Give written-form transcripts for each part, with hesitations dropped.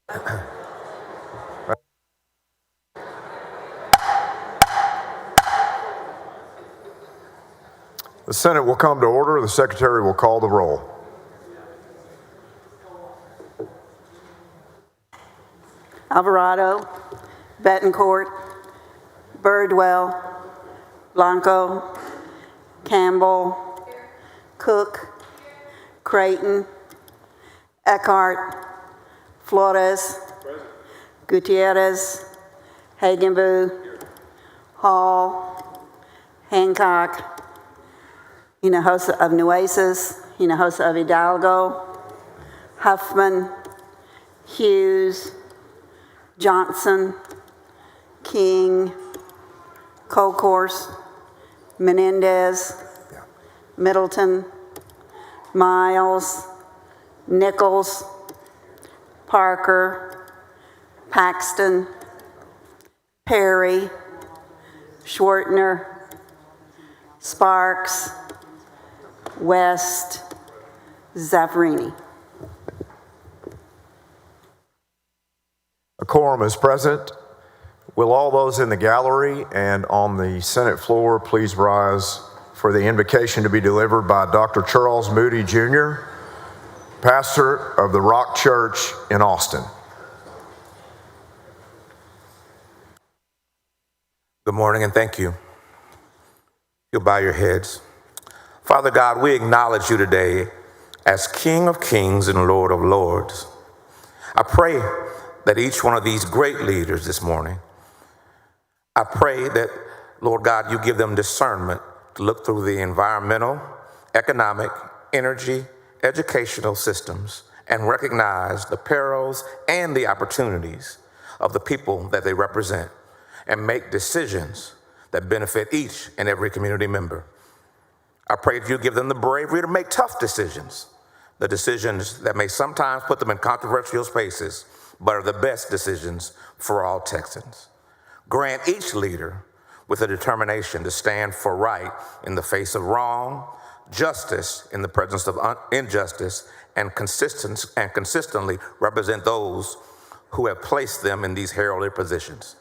The Senate will come to order. The Secretary will call the roll. Alvarado, Betancourt, Birdwell, Blanco, Campbell, Cook, Creighton, Eckhart, Flores, Gutierrez, Hagenbu, Hall, Hancock, Hinojosa of Nueces, Hinojosa of Hidalgo, Huffman, Hughes, Johnson, King, Colcourse, Menendez, Middleton, Miles, Nichols, Parker, Paxton, Perry, Schwartner, Sparks, West, Zaffarini. A quorum is present. Will all those in the gallery and on the Senate floor please rise for the invocation to be delivered by Dr. Charles Moody, Jr., pastor of the Rock Church in Austin. Good morning and thank you. You'll bow your heads. Father God, we acknowledge you today as King of Kings and Lord of Lords. I pray that each one of these great leaders this morning, I pray that, Lord God, you give them discernment to look through the environmental, economic, energy, educational systems and recognize the perils and the opportunities of the people that they represent and make decisions that benefit each and every community member. I pray that you give them the bravery to make tough decisions, the decisions that may sometimes put them in controversial spaces, but are the best decisions for all Texans. Grant each leader with a determination to stand for right in the face of wrong, justice in the presence of injustice, and consistently represent those who have placed them in these heralded positions.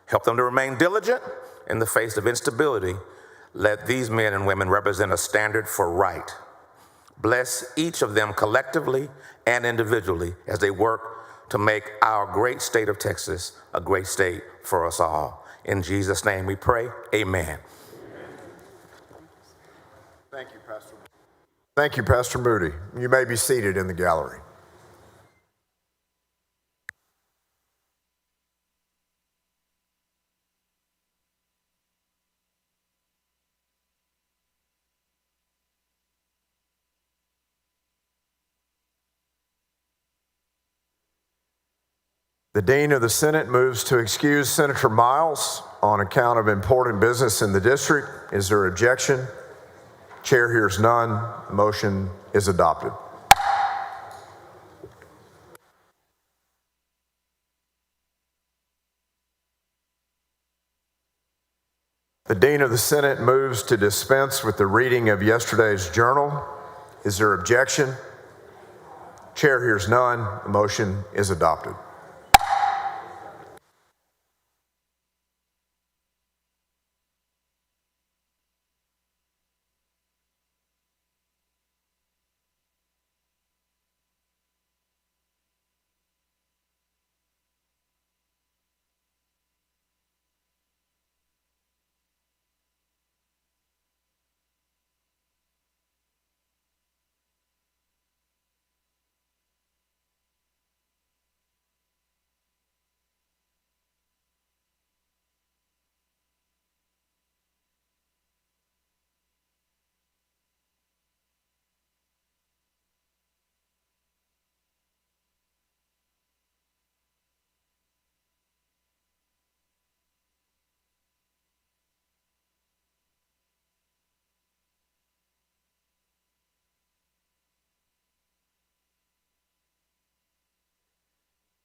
Help them to remain diligent in the face of instability. Let these men and women represent a standard for right. Bless each of them collectively and individually as they work to make our great state of Texas a great state for us all. In Jesus' name we pray, amen. Thank you, Pastor. Thank you, Pastor Moody. You may be seated in the gallery. The Dean of the Senate moves to excuse Senator Miles on account of important business in the district. Is there objection? Chair hears none. The motion is adopted. The Dean of the Senate moves to dispense with the reading of yesterday's journal. Is there objection? Chair hears none. The motion is adopted.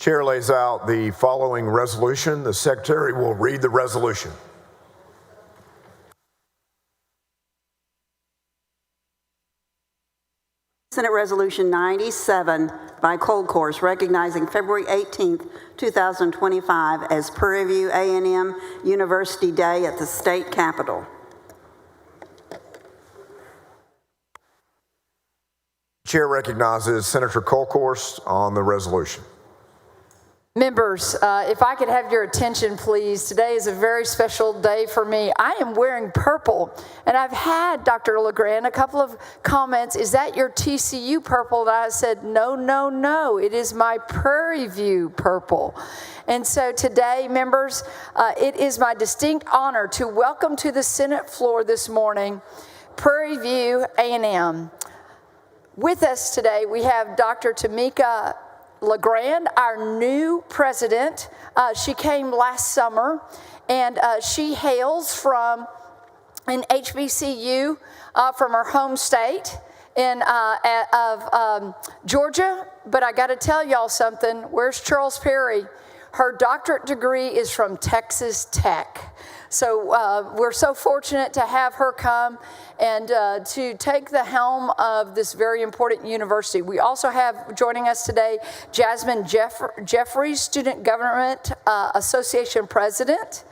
Chair lays out the following resolution. The Secretary will read the resolution. Senate Resolution 97, by Cold Course, recognizing February 18th, 2025 as Prairie View A&M University Day at the state capitol. Chair recognizes Senator Colcourse on the resolution. Members, if I could have your attention, please. Today is a very special day for me. I am wearing purple, and I've had, Dr. LeGrand, a couple of comments. Is that your TCU purple? And I said, no, no, no. It is my Prairie View purple. And so today, members, it is my distinct honor to welcome to the Senate floor this morning Prairie View A&M. With us today, we have Dr. Tamika LeGrand, our new president. She came last summer, and she hails from an HBCU from her home state of Georgia. But I got to tell y'all something. Where's Charles Perry? Her doctorate degree is from Texas Tech. So we're so fortunate to have her come and to take the helm of this very important university. We also have joining us today Jasmine Jeffries, Student Government Association President,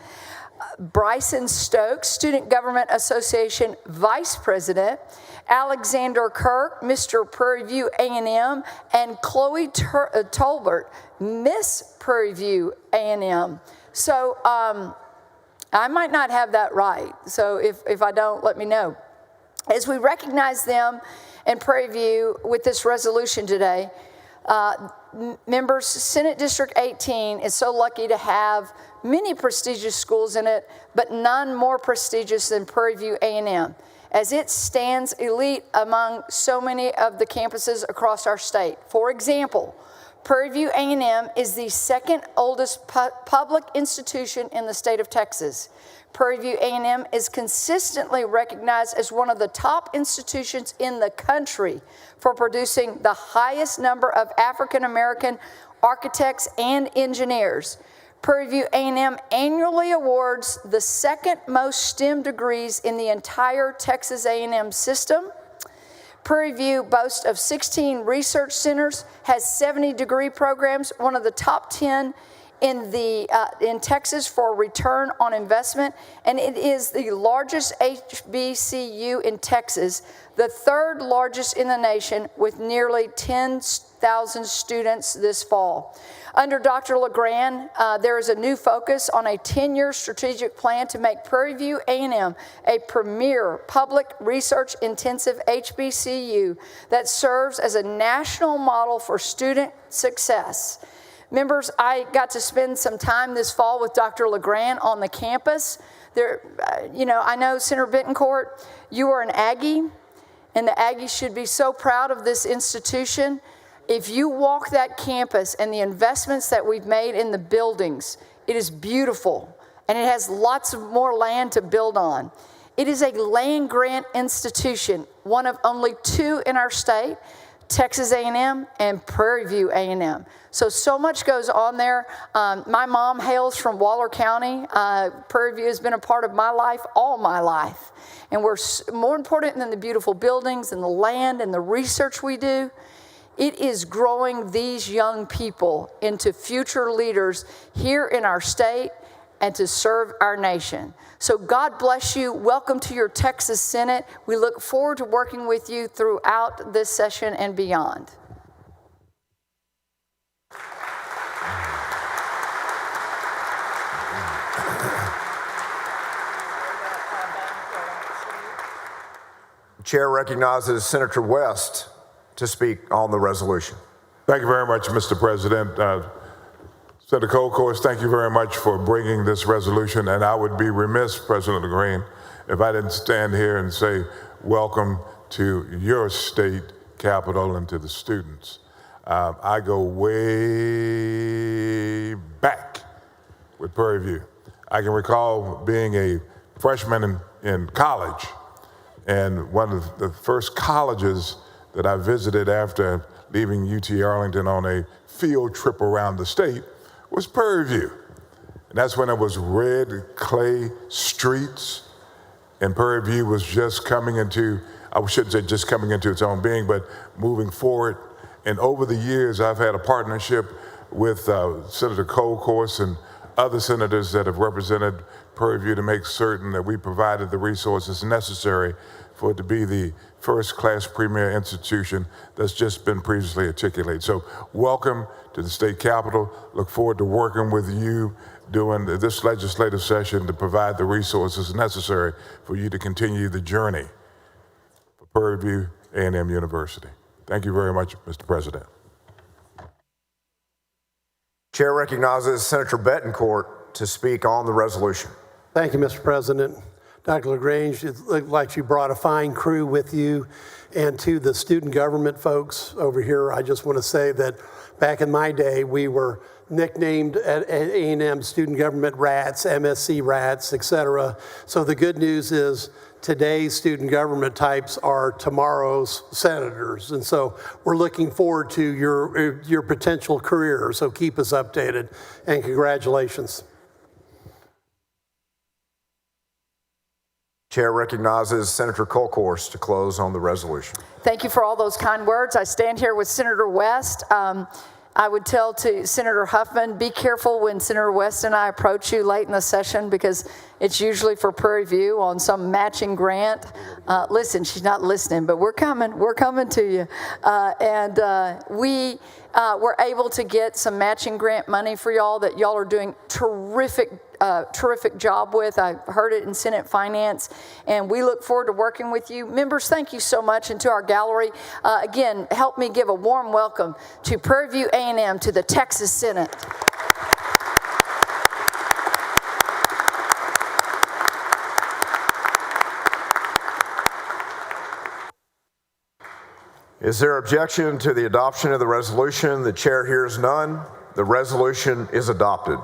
Bryson Stokes, Student Government Association Vice President, Alexander Kirk, Mr. Prairie View A&M, and Chloe Tolbert, Miss Prairie View A&M. So I might not have that right, so if I don't, let me know. As we recognize them in Prairie View with this resolution today, members, Senate District 18 is so lucky to have many prestigious schools in it, but none more prestigious than Prairie View A&M, as it stands elite among so many of the campuses across our state. For example, Prairie View A&M is the second oldest public institution in the state of Texas. Prairie View A&M is consistently recognized as one of the top institutions in the country for producing the highest number of African American architects and engineers. Prairie View A&M annually awards the second most STEM degrees in the entire Texas A&M system. Prairie View boasts of 16 research centers, has 70 degree programs, one of the top 10 in Texas for return on investment, and it is the largest HBCU in Texas, the third largest in the nation, with nearly 10,000 students this fall. Under Dr. LeGrand, there is a new focus on a 10-year strategic plan to make Prairie View A&M a premier public research-intensive HBCU that serves as a national model for student success. Members, I got to spend some time this fall with Dr. LeGrand on the campus. I know Senator Bettencourt, you are an Aggie, and the Aggies should be so proud of this institution. If you walk that campus and the investments that we've made in the buildings, it is beautiful, and it has lots of more land to build on. It is a land grant institution, one of only two in our state, Texas A&M and Prairie View A&M. So much goes on there. My mom hails from Waller County. Prairie View has been a part of my life all my life. And we're more important than the beautiful buildings and the land and the research we do. It is growing these young people into future leaders here in our state and to serve our nation. So God bless you. Welcome to your Texas Senate. We look forward to working with you throughout this session and beyond. The chair recognizes Senator West to speak on the resolution. Thank you very much, Mr. President. Senator Colcourse, thank you very much for bringing this resolution, and I would be remiss, President Green, if I didn't stand here and say welcome to your state capital and to the students. I go way back with Prairie View. I can recall being a freshman in college, and one of the first colleges that I visited after leaving UT Arlington on a field trip around the state was Prairie View. And that's when it was red clay streets, and Prairie View was just coming into, I shouldn't say just coming into its own being, but moving forward. And over the years, I've had a partnership with Senator Colcourse and other senators that have represented Prairie View to make certain that we provided the resources necessary for it to be the first-class premier institution that's just been previously articulated. So welcome to the state capitol. Look forward to working with you during this legislative session to provide the resources necessary for you to continue the journey for Prairie View A&M University. Thank you very much, Mr. President. Chair recognizes Senator Betancourt to speak on the resolution. Thank you, Mr. President. Dr. LaGrange, it looked like you brought a fine crew with you. And to the student government folks over here, I just want to say that back in my day, we were nicknamed at A&M student government rats, MSC rats, et cetera. So the good news is today's student government types are tomorrow's senators. And so we're looking forward to your potential career. So keep us updated, and congratulations. Chair recognizes Senator Colcourse to close on the resolution. Thank you for all those kind words. I stand here with Senator West. I would tell to Senator Huffman, be careful when Senator West and I approach you late in the session, because it's usually for Prairie View on some matching grant. Listen, she's not listening, but we're coming to you. We were able to get some matching grant money for y'all that y'all are doing terrific job with. I heard it in Senate Finance, and we look forward to working with you. Members, thank you so much. And to our gallery, again, help me give a warm welcome to Prairie View A&M, to the Texas Senate. Is there objection to the adoption of the resolution? The chair hears none. The resolution is adopted.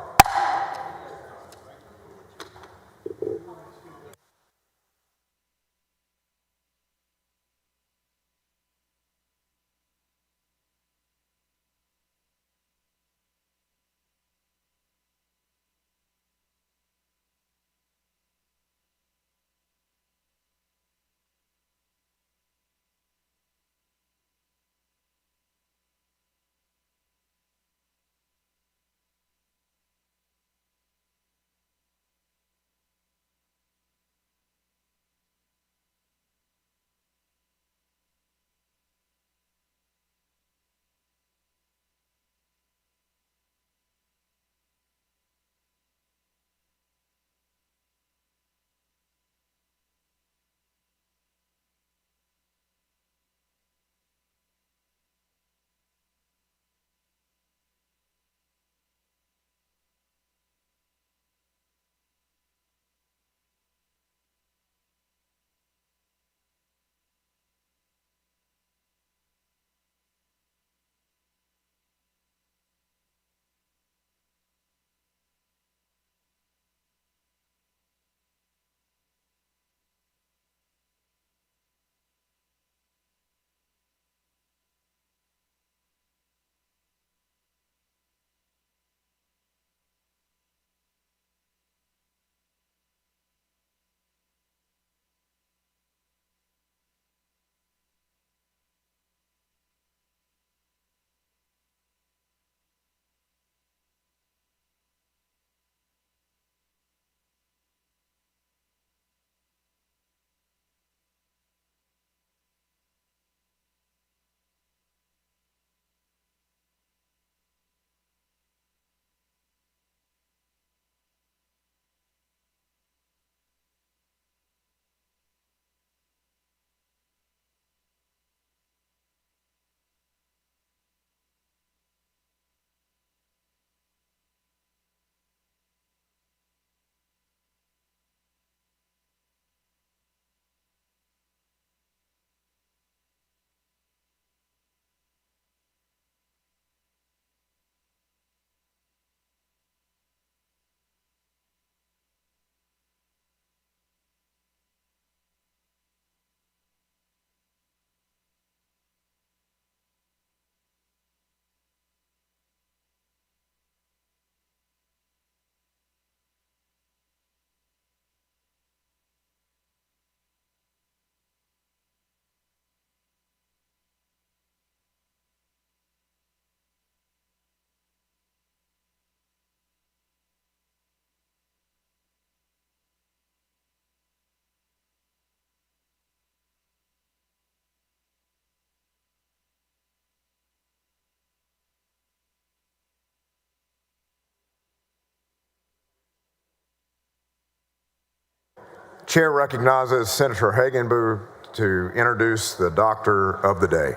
Chair recognizes Senator Hagenbu to introduce the Doctor of the Day.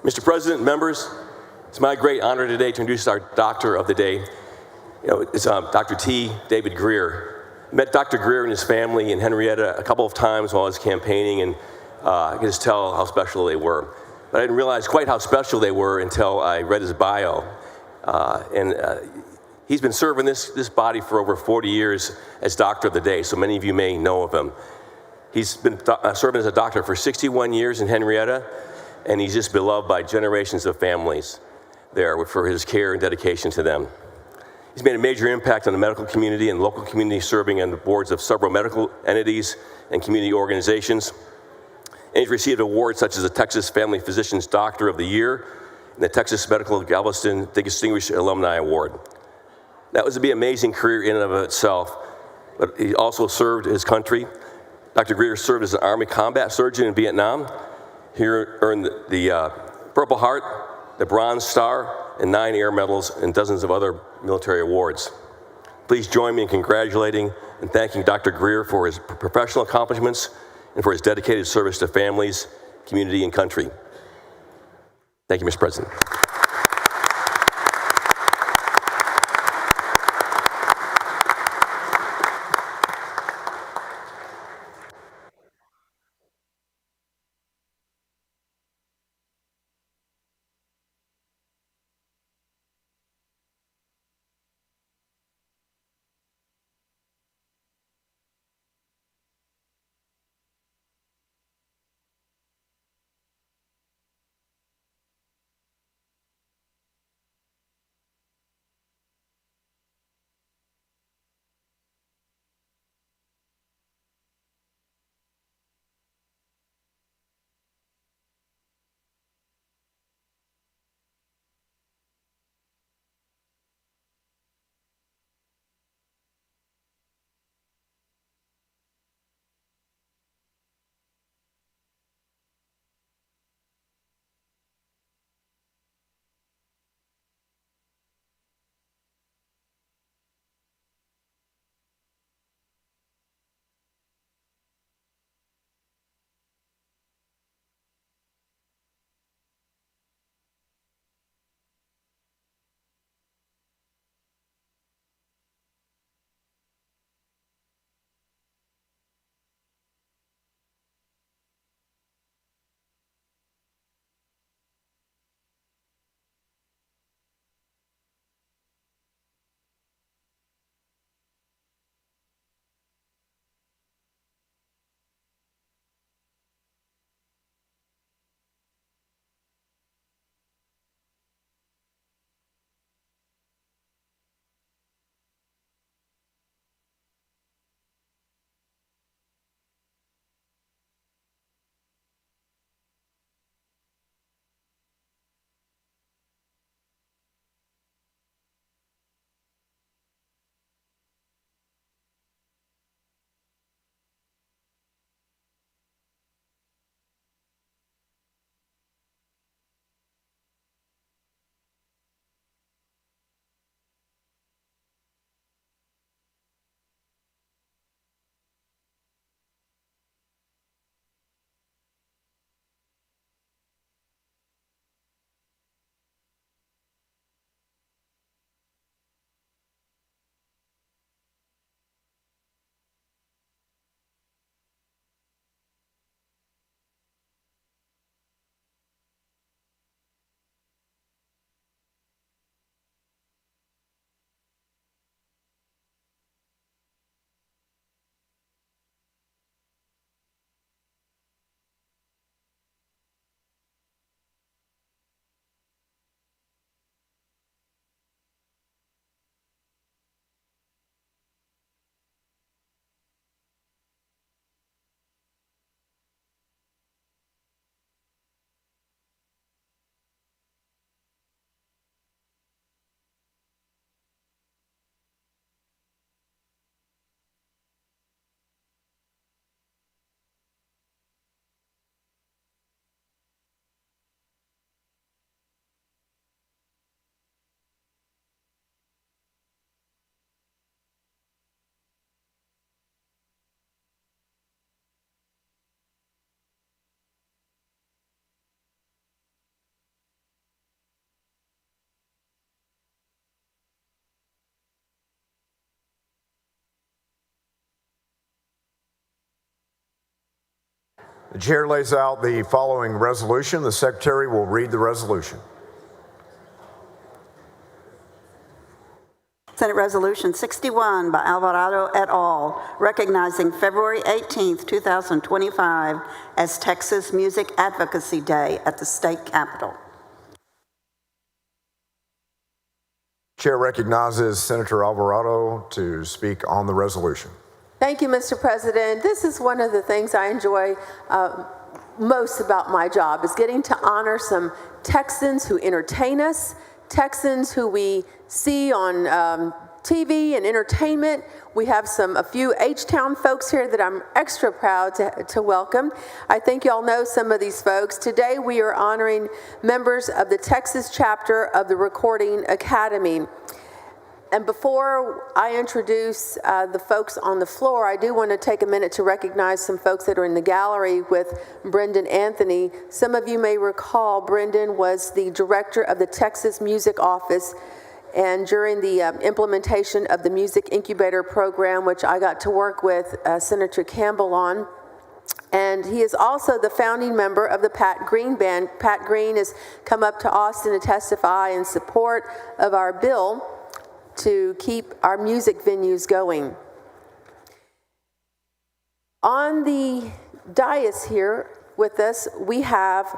Mr. President, members, it's my great honor today to introduce our Doctor of the Day. It's Dr. T. David Greer. I met Dr. Greer and his family in Henrietta a couple of times while I was campaigning, and I could just tell how special they were. But I didn't realize quite how special they were until I read his bio. He's been serving this body for over 40 years as Doctor of the Day, so many of you may know of him. He's been serving as a doctor for 61 years in Henrietta, and he's just beloved by generations of families there for his care and dedication to them. He's made a major impact on the medical community and local community, serving on the boards of several medical entities and community organizations. And he's received awards such as the Texas Family Physicians Doctor of the Year and the Texas Medical Galveston Distinguished Alumni Award. That was to be an amazing career in and of itself, but he also served his country. Dr. Greer served as an Army combat surgeon in Vietnam. He earned the Purple Heart, the Bronze Star, and 9 air medals and dozens of other military awards. Please join me in congratulating and thanking Dr. Greer for his professional accomplishments and for his dedicated service to families, community, and country. Thank you, Mr. President. The chair lays out the following resolution. The secretary will read the resolution. Senate Resolution 61 by Alvarado et al., recognizing February 18th, 2025 as Texas Music Advocacy Day at the state capitol. Chair recognizes Senator Alvarado to speak on the resolution. Thank you, Mr. President. This is one of the things I enjoy most about my job, is getting to honor some Texans who entertain us, Texans who we see on TV and entertainment. We have a few H-Town folks here that I'm extra proud to welcome. I think y'all know some of these folks. Today we are honoring members of the Texas chapter of the Recording Academy. And before I introduce the folks on the floor, I do want to take a minute to recognize some folks that are in the gallery with Brendan Anthony. Some of you may recall Brendan was the director of the Texas Music Office, and during the implementation of the Music Incubator Program, which I got to work with Senator Campbell on. And he is also the founding member of the Pat Green Band. Pat Green has come up to Austin to testify in support of our bill to keep our music venues going. On the dais here with us, we have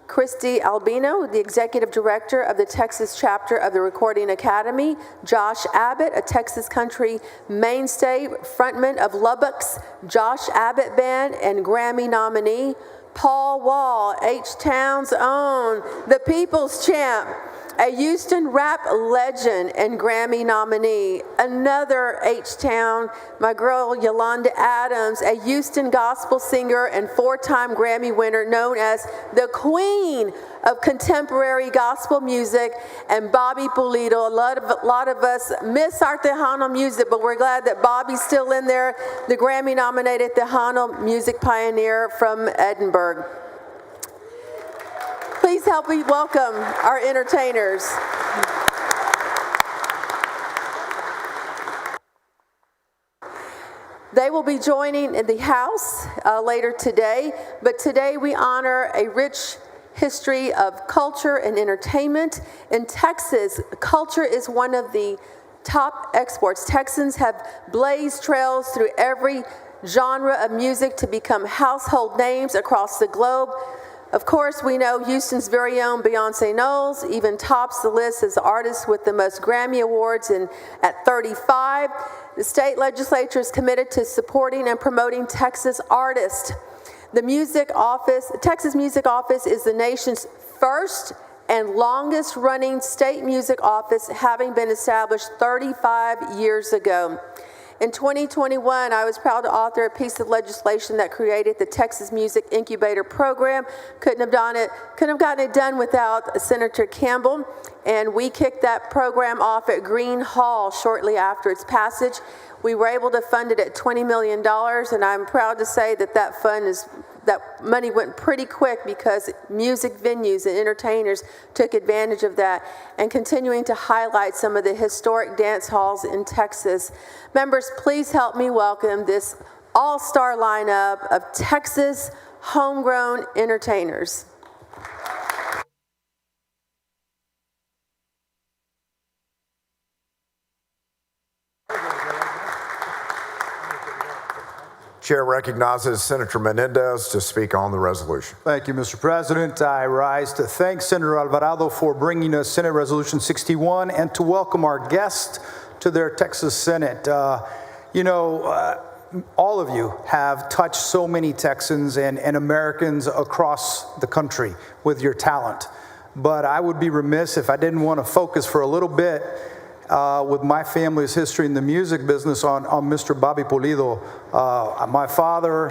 Christy Albino, the Executive Director of the Texas chapter of the Recording Academy, Josh Abbott, a Texas country mainstay, frontman of Lubbock's Josh Abbott Band and Grammy nominee, Paul Wall, H-Town's own, the People's Champ, a Houston rap legend and Grammy nominee. Another H-Town, my girl Yolanda Adams, a Houston gospel singer and 4-time Grammy winner known as the Queen of Contemporary Gospel Music, and Bobby Pulido. A lot of us miss our Tejano music, but we're glad that Bobby's still in there, the Grammy-nominated Tejano music pioneer from Edinburgh. Please help me welcome our entertainers. They will be joining in the house later today, but today we honor a rich history of culture and entertainment. In Texas, culture is one of the top exports. Texans have blazed trails through every genre of music to become household names across the globe. Of course, we know Houston's very own Beyonce Knowles even tops the list as the artist with the most Grammy Awards at 35. The state legislature is committed to supporting and promoting Texas artists. The Texas Music Office is the nation's first and longest running state music office, having been established 35 years ago. In 2021, I was proud to author a piece of legislation that created the Texas Music Incubator Program. Couldn't have gotten it done without Senator Campbell, and we kicked that program off at Green Hall shortly after its passage. We were able to fund it at $20 million, and I'm proud to say that money went pretty quick because music venues and entertainers took advantage of that, and continuing to highlight some of the historic dance halls in Texas. Members, please help me welcome this all-star lineup of Texas homegrown entertainers. Chair recognizes Senator Menendez to speak on the resolution. Thank you, Mr. President. I rise to thank Senator Alvarado for bringing us Senate Resolution 61 and to welcome our guest to their Texas Senate. All of you have touched so many Texans and Americans across the country with your talent. But I would be remiss if I didn't want to focus for a little bit with my family's history in the music business on Mr. Bobby Pulido. My father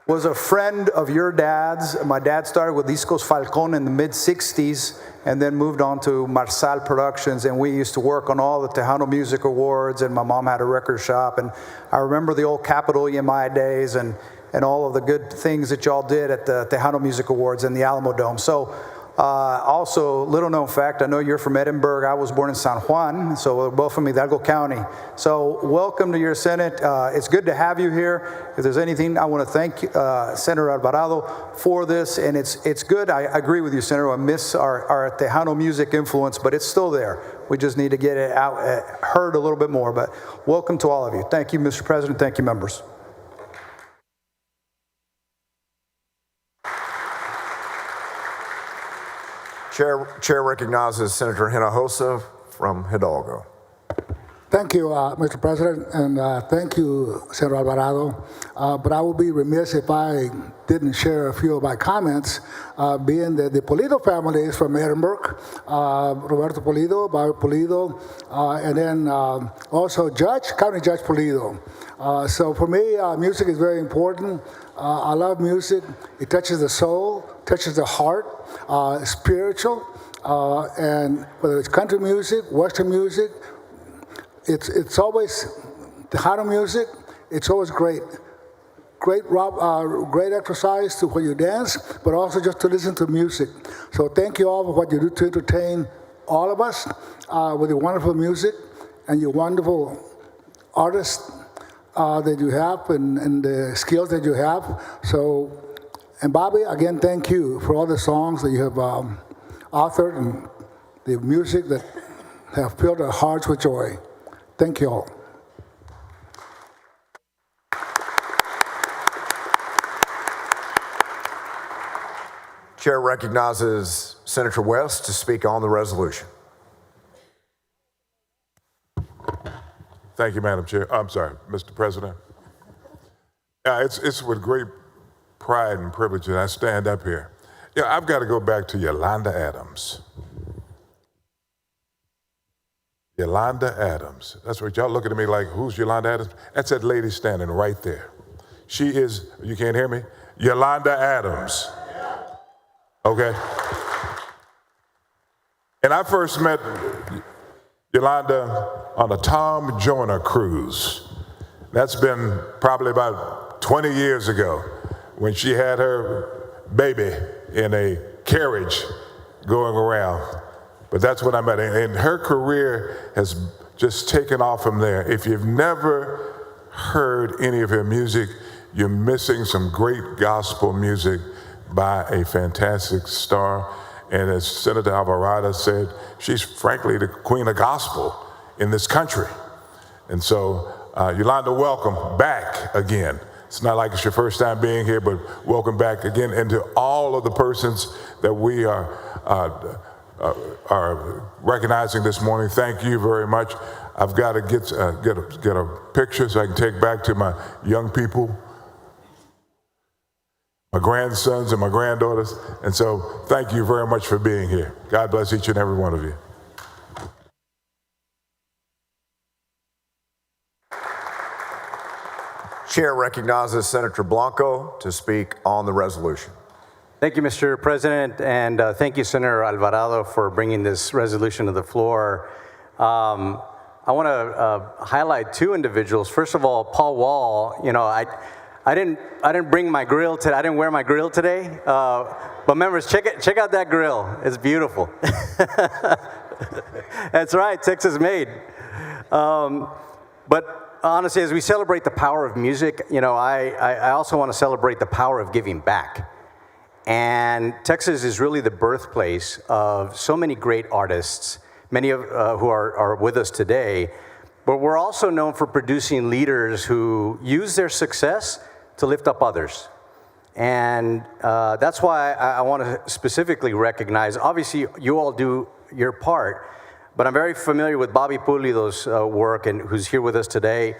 was a friend of your dad's. My dad started with Discos Falcón in the mid-'60s and then moved on to Marsal Productions, and we used to work on all the Tejano Music Awards, and my mom had a record shop, and I remember the old Capitol EMI days and all of the good things that y'all did at the Tejano Music Awards and the Alamo Dome. So Also, little known fact, I know you're from Edinburgh. I was born in San Juan, so we're both from Hidalgo County. So welcome to your Senate. It's good to have you here. If there's anything, I want to thank Senator Alvarado for this, and it's good. I agree with you, Senator. I miss our Tejano music influence, but it's still there. We just need to get it out, heard a little bit more. But welcome to all of you. Thank you, Mr. President. Thank you, members. Chair recognizes Senator Hinojosa from Hidalgo. Thank you, Mr. President, and thank you, Senator Alvarado. But I would be remiss if I didn't share a few of my comments, being that the Pulido family is from Edinburgh, Roberto Pulido, Bobby Pulido, and then also County Judge Pulido. So for me, music is very important. I love music. It touches the soul, touches the heart, spiritual, and whether it's country music, Western music, it's always Tejano music. It's always great exercise to when you dance, but also just to listen to music. So thank you all for what you do to entertain all of us with your wonderful music and your wonderful artists that you have and the skills that you have. So, and Bobby, again, thank you for all the songs that you have authored and the music that have filled our hearts with joy. Thank you all. Chair recognizes Senator West to speak on the resolution. Thank you, Madam Chair. I'm sorry, Mr. President. It's with great pride and privilege that I stand up here. Yeah, I've got to go back to Yolanda Adams. Yolanda Adams. That's what y'all looking at me like, who's Yolanda Adams? That's that lady standing right there. She is, you can't hear me? Yolanda Adams. Okay? And I first met Yolanda on a Tom Joyner cruise. That's been probably about 20 years ago when she had her baby in a carriage going around. But that's what I met. And her career has just taken off from there. If you've never heard any of her music, you're missing some great gospel music by a fantastic star. And as Senator Alvarado said, she's frankly the queen of gospel in this country. And so, Yolanda, welcome back again. It's not like it's your first time being here, but welcome back again. And to all of the persons that we are recognizing this morning, thank you very much. I've got to get a picture so I can take back to my young people, my grandsons and my granddaughters. And so thank you very much for being here. God bless each and every one of you. Chair recognizes Senator Blanco to speak on the resolution. Thank you, Mr. President, and thank you, Senator Alvarado, for bringing this resolution to the floor. I want to highlight two individuals. First of all, Paul Wall. You know, I didn't bring my grill today. I didn't wear my grill today. But members, check out that grill. It's beautiful. That's right, Texas made. But honestly, as we celebrate the power of music, you know, I also want to celebrate the power of giving back. And Texas is really the birthplace of so many great artists, many of who are with us today. But we're also known for producing leaders who use their success to lift up others. And that's why I want to specifically recognize, obviously you all do your part, but I'm very familiar with Bobby Pulido's work and who's here with us today.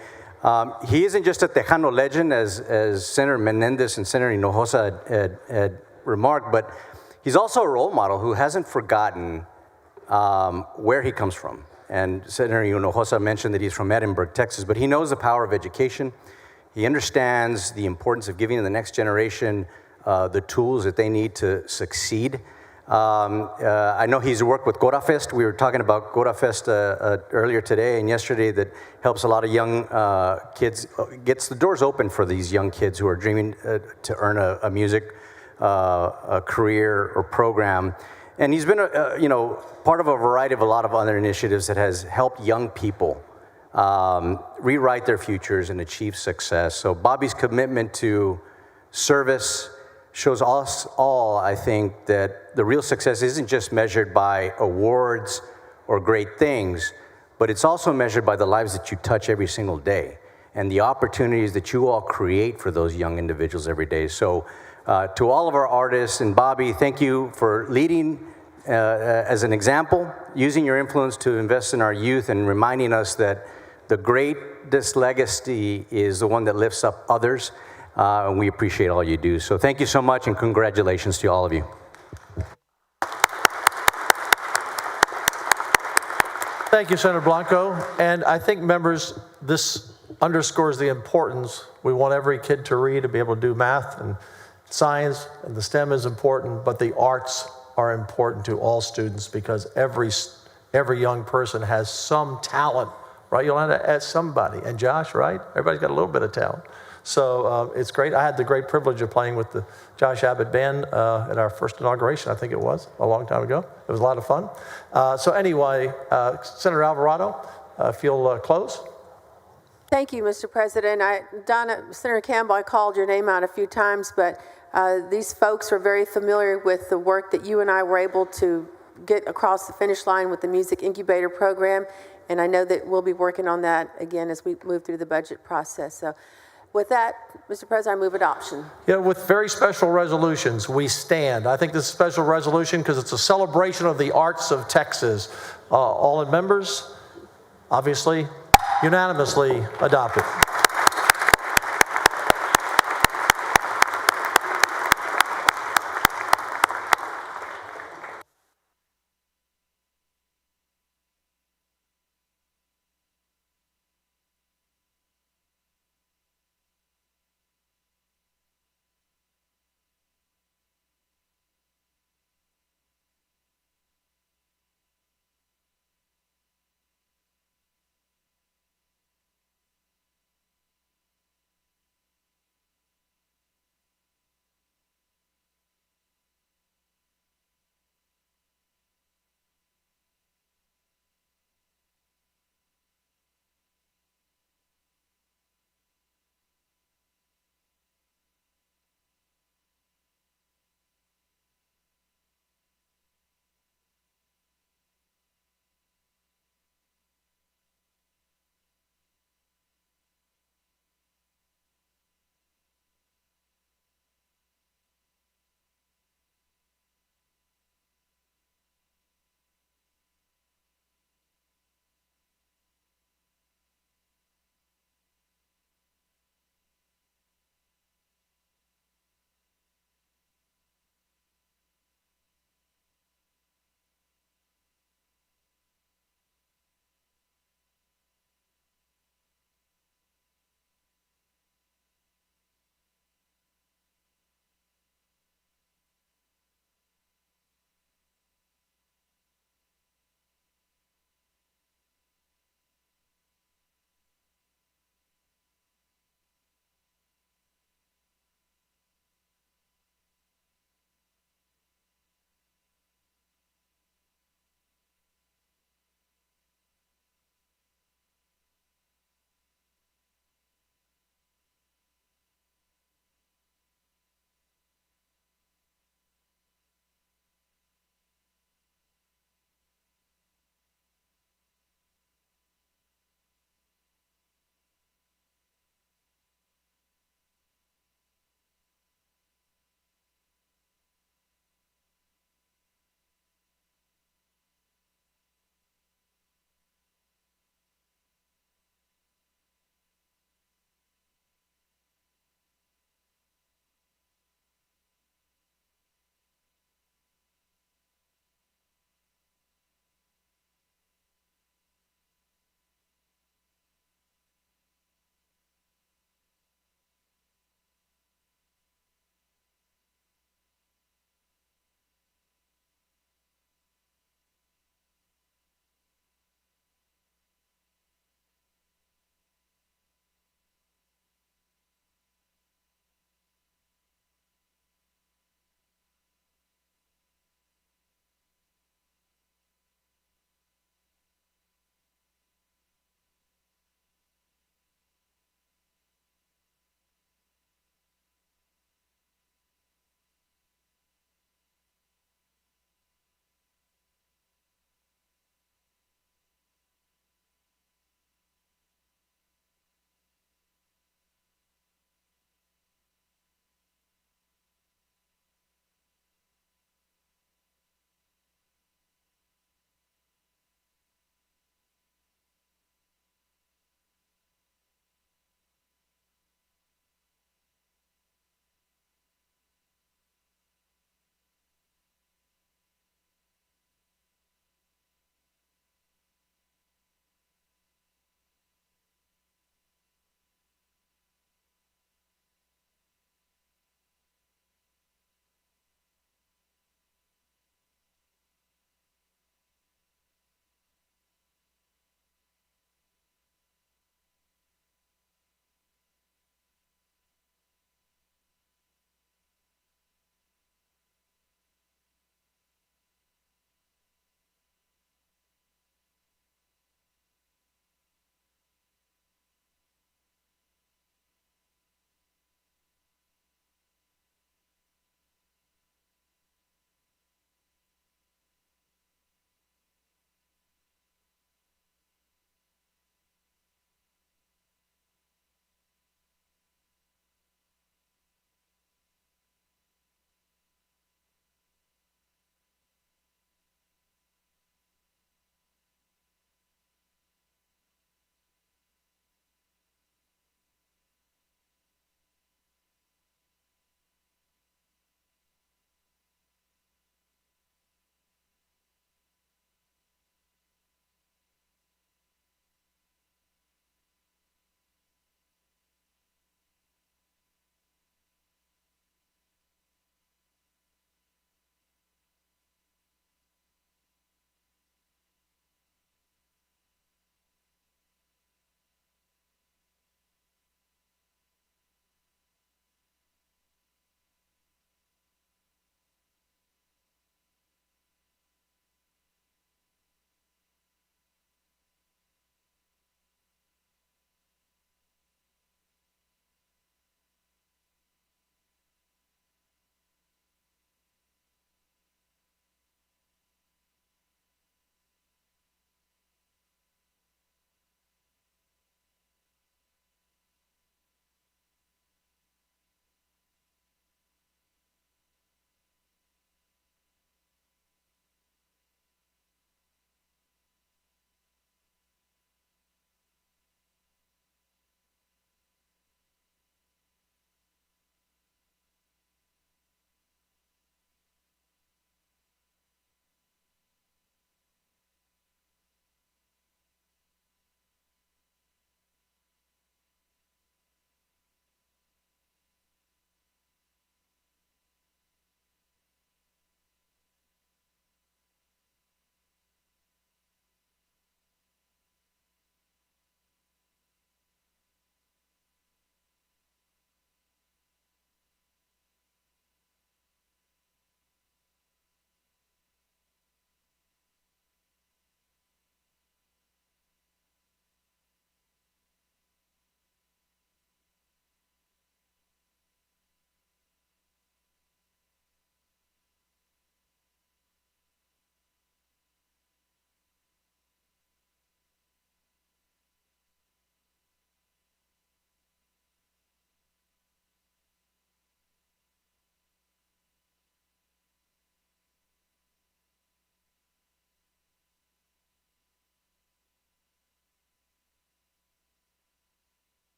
He isn't just a Tejano legend, as Senator Menendez and Senator Hinojosa had remarked, but he's also a role model who hasn't forgotten where he comes from. And Senator Hinojosa mentioned that he's from Edinburgh, Texas, but he knows the power of education. He understands the importance of giving the next generation the tools that they need to succeed. I know he's worked with GodaFest. We were talking about GodaFest earlier today and yesterday, that helps a lot of young kids, gets the doors open for these young kids who are dreaming to earn a music a career or program. And he's been, part of a variety of a lot of other initiatives that has helped young people rewrite their futures and achieve success. So Bobby's commitment to service shows us all, I think, that the real success isn't just measured by awards or great things, but it's also measured by the lives that you touch every single day and the opportunities that you all create for those young individuals every day. So to all of our artists, and Bobby, thank you for leading as an example, using your influence to invest in our youth and reminding us that the greatest legacy is the one that lifts up others, and we appreciate all you do. So thank you so much, and congratulations to all of you. Thank you, Senator Blanco. And I think, members, this underscores the importance. We want every kid to read, to be able to do math and science, and the STEM is important, but the arts are important to all students because every young person has some talent, right? You'll have to ask somebody. And Josh, right? Everybody's got a little bit of talent. So it's great. I had the great privilege of playing with the Josh Abbott Band at our first inauguration, I think it was, a long time ago. It was a lot of fun. So anyway, Senator Alvarado, if you'll close. Thank you, Mr. President. Senator Campbell, I called your name out a few times, but these folks are very familiar with the work that you and I were able to get across the finish line with the Music Incubator Program, and I know that we'll be working on that again as we move through the budget process. So with that, Mr. President, I move adoption. Yeah, with very special resolutions, we stand. I think this is a special resolution because it's a celebration of the arts of Texas. All in members, obviously, unanimously adopted.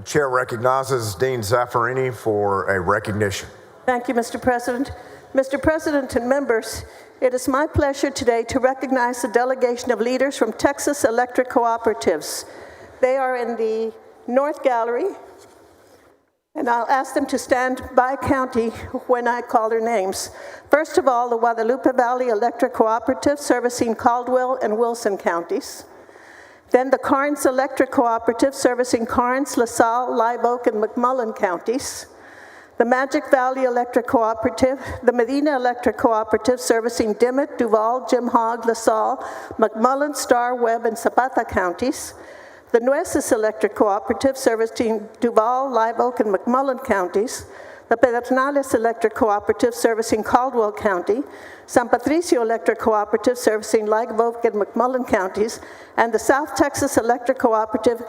Chair recognizes Dean Zaffarini for a recognition. Thank you, Mr. President. Mr. President and members, it is my pleasure today to recognize the delegation of leaders from Texas Electric Cooperatives. They are in the North Gallery, and I'll ask them to stand by county when I call their names. First of all, the Guadalupe Valley Electric Cooperative servicing Caldwell and Wilson counties. Then the Karnes Electric Cooperative servicing Karnes, LaSalle, Live Oak, and McMullen counties. The Magic Valley Electric Cooperative, the Medina Electric Cooperative servicing Dimmitt, Duval, Jim Hogg, LaSalle, McMullen, Star, Webb, and Zapata counties. The Nueces Electric Cooperative servicing Duval, Live Oak, and McMullen counties. The Pedernales Electric Cooperative servicing Caldwell County. San Patricio Electric Cooperative servicing Live Oak and McMullen counties. And the South Texas Electric Cooperative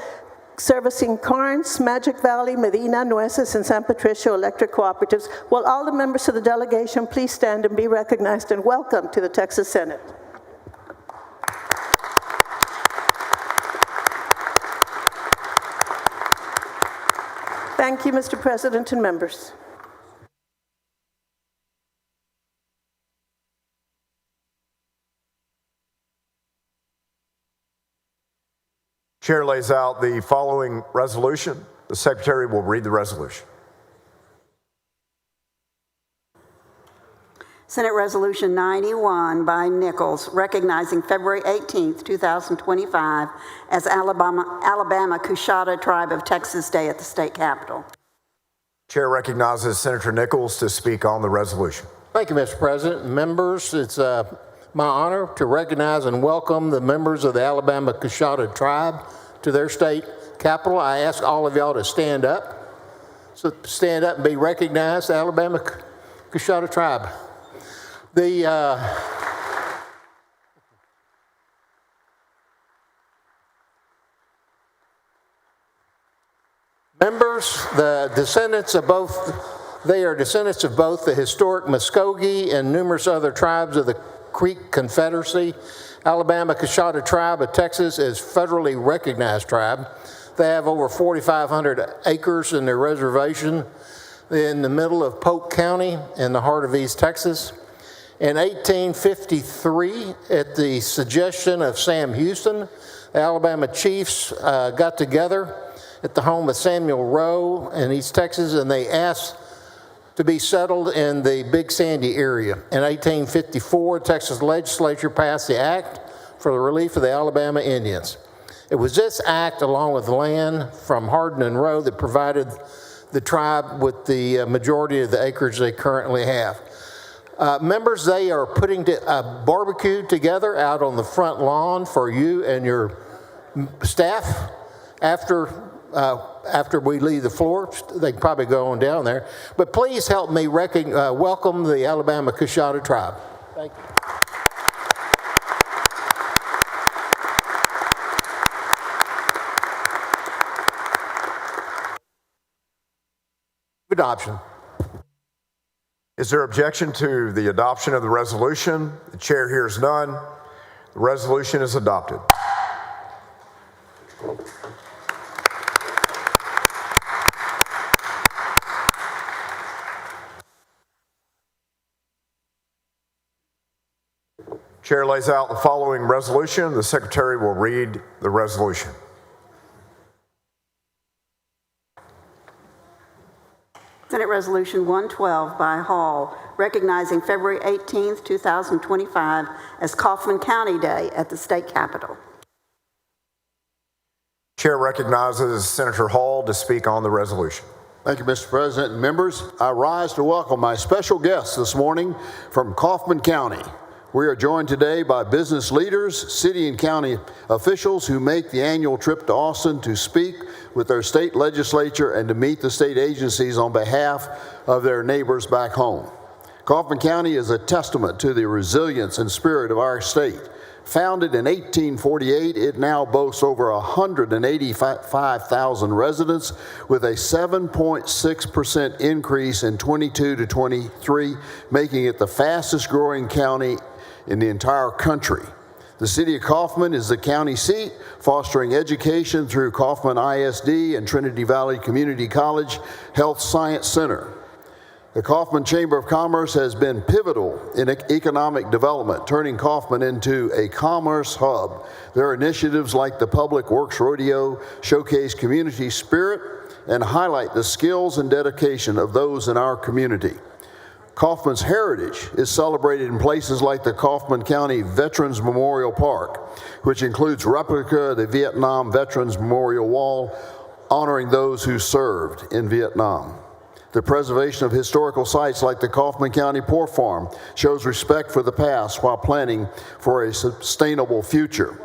servicing Karnes, Magic Valley, Medina, Nueces, and San Patricio Electric Cooperatives. Will all the members of the delegation please stand and be recognized, and welcome to the Texas Senate. Thank you, Mr. President and members. Chair lays out the following resolution. The Secretary will read the resolution. Senate Resolution 91 by Nichols, recognizing February 18th, 2025 as Alabama Coushatta Tribe of Texas Day at the state capitol. Chair recognizes Senator Nichols to speak on the resolution. Thank you, Mr. President. Members, it's my honor to recognize and welcome the members of the Alabama Coushatta Tribe to their state capitol. I ask all of y'all to stand up. So stand up and be recognized, the Alabama Coushatta Tribe. The members, the descendants of both, they are descendants of both the historic Muskogee and numerous other tribes of the Creek Confederacy. Alabama Coushatta Tribe of Texas is federally recognized tribe. They have over 4,500 acres in their reservation in the middle of Polk County in the heart of East Texas. In 1853, at the suggestion of Sam Houston, the Alabama chiefs got together at the home of Samuel Rowe in East Texas, and they asked to be settled in the Big Sandy area. In 1854, the Texas legislature passed the Act for the Relief of the Alabama Indians. It was this act, along with land from Hardin and Rowe, that provided the tribe with the majority of the acreage they currently have. Members, they are putting a barbecue together out on the front lawn for you and your staff after we leave the floor. They can probably go on down there. But please help me welcome the Alabama Coushatta Tribe. Thank you. Adoption. Is there objection to the adoption of the resolution? The chair hears none. The resolution is adopted. Chair lays out the following resolution. The Secretary will read the resolution. Senate Resolution 112 by Hall, recognizing February 18th, 2025 as Kaufman County Day at the state capitol. Chair recognizes Senator Hall to speak on the resolution. Thank you, Mr. President and members. I rise to welcome my special guests this morning from Kaufman County. We are joined today by business leaders, city and county officials who make the annual trip to Austin to speak with their state legislature and to meet the state agencies on behalf of their neighbors back home. Kaufman County is a testament to the resilience and spirit of our state. Founded in 1848, it now boasts over 185,000 residents with a 7.6% increase in 22 to 23, making it the fastest growing county in the entire country. The City of Kaufman is the county seat, fostering education through Kaufman ISD and Trinity Valley Community College Health Science Center. The Kaufman Chamber of Commerce has been pivotal in economic development, turning Kaufman into a commerce hub. Their initiatives like the Public Works Rodeo showcase community spirit and highlight the skills and dedication of those in our community. Kaufman's heritage is celebrated in places like the Kaufman County Veterans Memorial Park, which includes replica of the Vietnam Veterans Memorial Wall, honoring those who served in Vietnam. The preservation of historical sites like the Kaufman County Poor Farm shows respect for the past while planning for a sustainable future.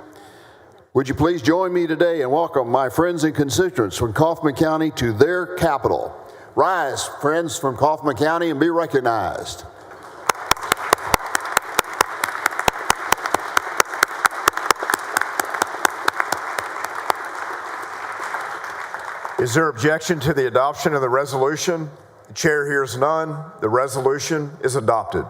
Would you please join me today and welcome my friends and constituents from Kaufman County to their capital. Rise, friends from Kaufman County, and be recognized. Is there objection to the adoption of the resolution? The chair hears none. The resolution is adopted.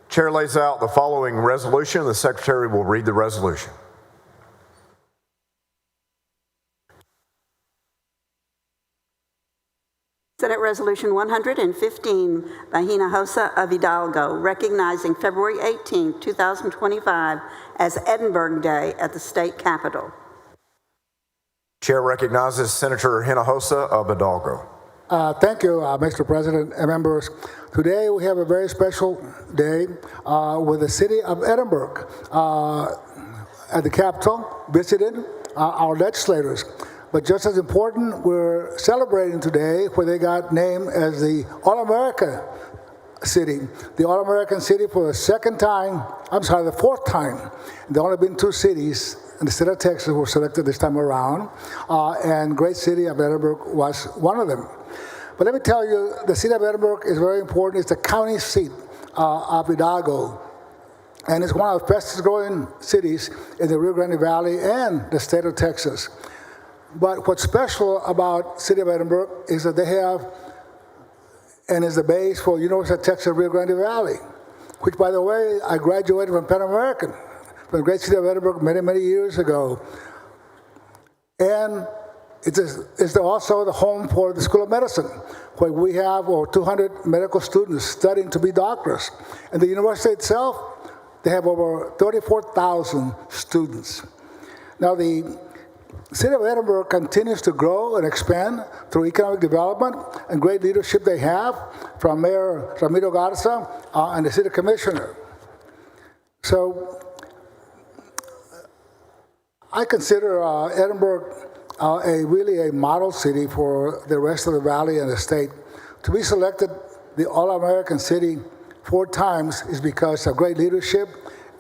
Chair lays out the following resolution. The secretary will read the resolution. Senate Resolution 115 by Hinojosa of Hidalgo, recognizing February 18, 2025 as Edinburgh Day at the state capitol. Chair recognizes Senator Hinojosa of Hidalgo. Thank you, Mr. President and members. Today we have a very special day with the city of Edinburgh at the Capitol, visited our legislators. But just as important, we're celebrating today where they got named as the All-America City. The All-American City for the the fourth time. There only been 2 cities in the state of Texas were selected this time around, and great city of Edinburgh was one of them. But let me tell you, the city of Edinburgh is very important. It's the county seat of Hidalgo, and it's one of the fastest growing cities in the Rio Grande Valley and the state of Texas. But what's special about city of Edinburgh is that they have, and is the base for University of Texas Rio Grande Valley, which, by the way, I graduated from Penn American, from the great city of Edinburgh many, many years ago. And it's also the home for the School of Medicine, where we have over 200 medical students studying to be doctors. And the university itself, they have over 34,000 students. Now, the city of Edinburgh continues to grow and expand through economic development and great leadership they have from Mayor Ramiro Garza and the city commissioner. So I consider Edinburgh really a model city for the rest of the valley and the state. To be selected the All-American City 4 times is because of great leadership,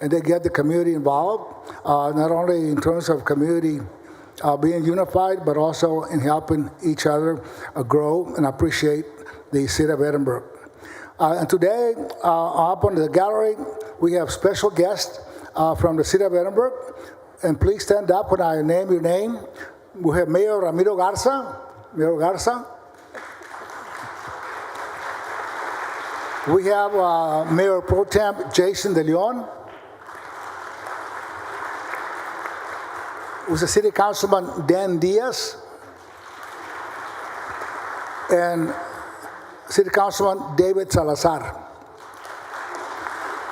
and they get the community involved, not only in terms of community being unified, but also in helping each other grow and appreciate the city of Edinburgh. And today, up on the gallery, we have special guests from the city of Edinburgh. And please stand up when I name your name. We have Mayor Ramiro Garza. Mayor Garza. We have Mayor Pro Temp Jason De Leon. Was the City Councilman Dan Diaz. And City Councilman David Salazar.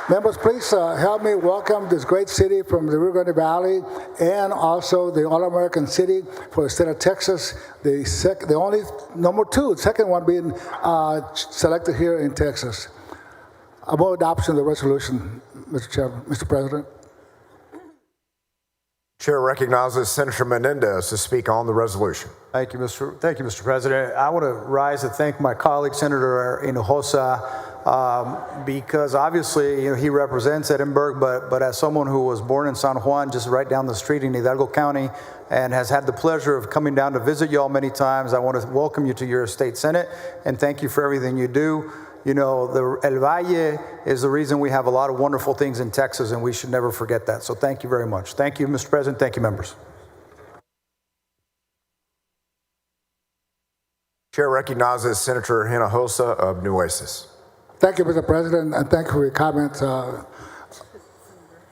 Members, please help me welcome this great city from the Rio Grande Valley and also the All-American City for the state of Texas, the only number 2, the second one being selected here in Texas. I move adoption of the resolution, Mr. President. Chair recognizes Senator Menendez to speak on the resolution. Thank you, Mr. President. I want to rise and thank my colleague, Senator Hinojosa, because obviously he represents Edinburgh, but as someone who was born in San Juan, just right down the street in Hidalgo County, and has had the pleasure of coming down to visit y'all many times, I want to welcome you to your state senate and thank you for everything you do. You know, the El Valle is the reason we have a lot of wonderful things in Texas, and we should never forget that. So thank you very much. Thank you, Mr. President. Thank you, members. Chair recognizes Senator Hinojosa of Nueces. Thank you, Mr. President, and thank you for your comments. And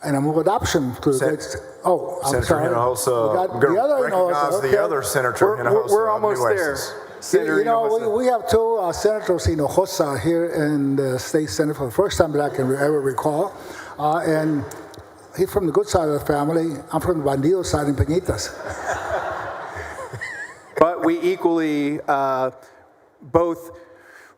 I move adoption to the next. Oh, I'm Senator sorry. Hinojosa. We got I'm the going other to recognize Hinojosa. the Okay. other Senator Hinojosa. We're almost of there. Nueces. Senator You know, Hinojosa. we have two Senators Hinojosa here in the State Senate for the first time that I can ever recall. And he's from the good side of the family. I'm from the bandido side in Peñitas. But we equally both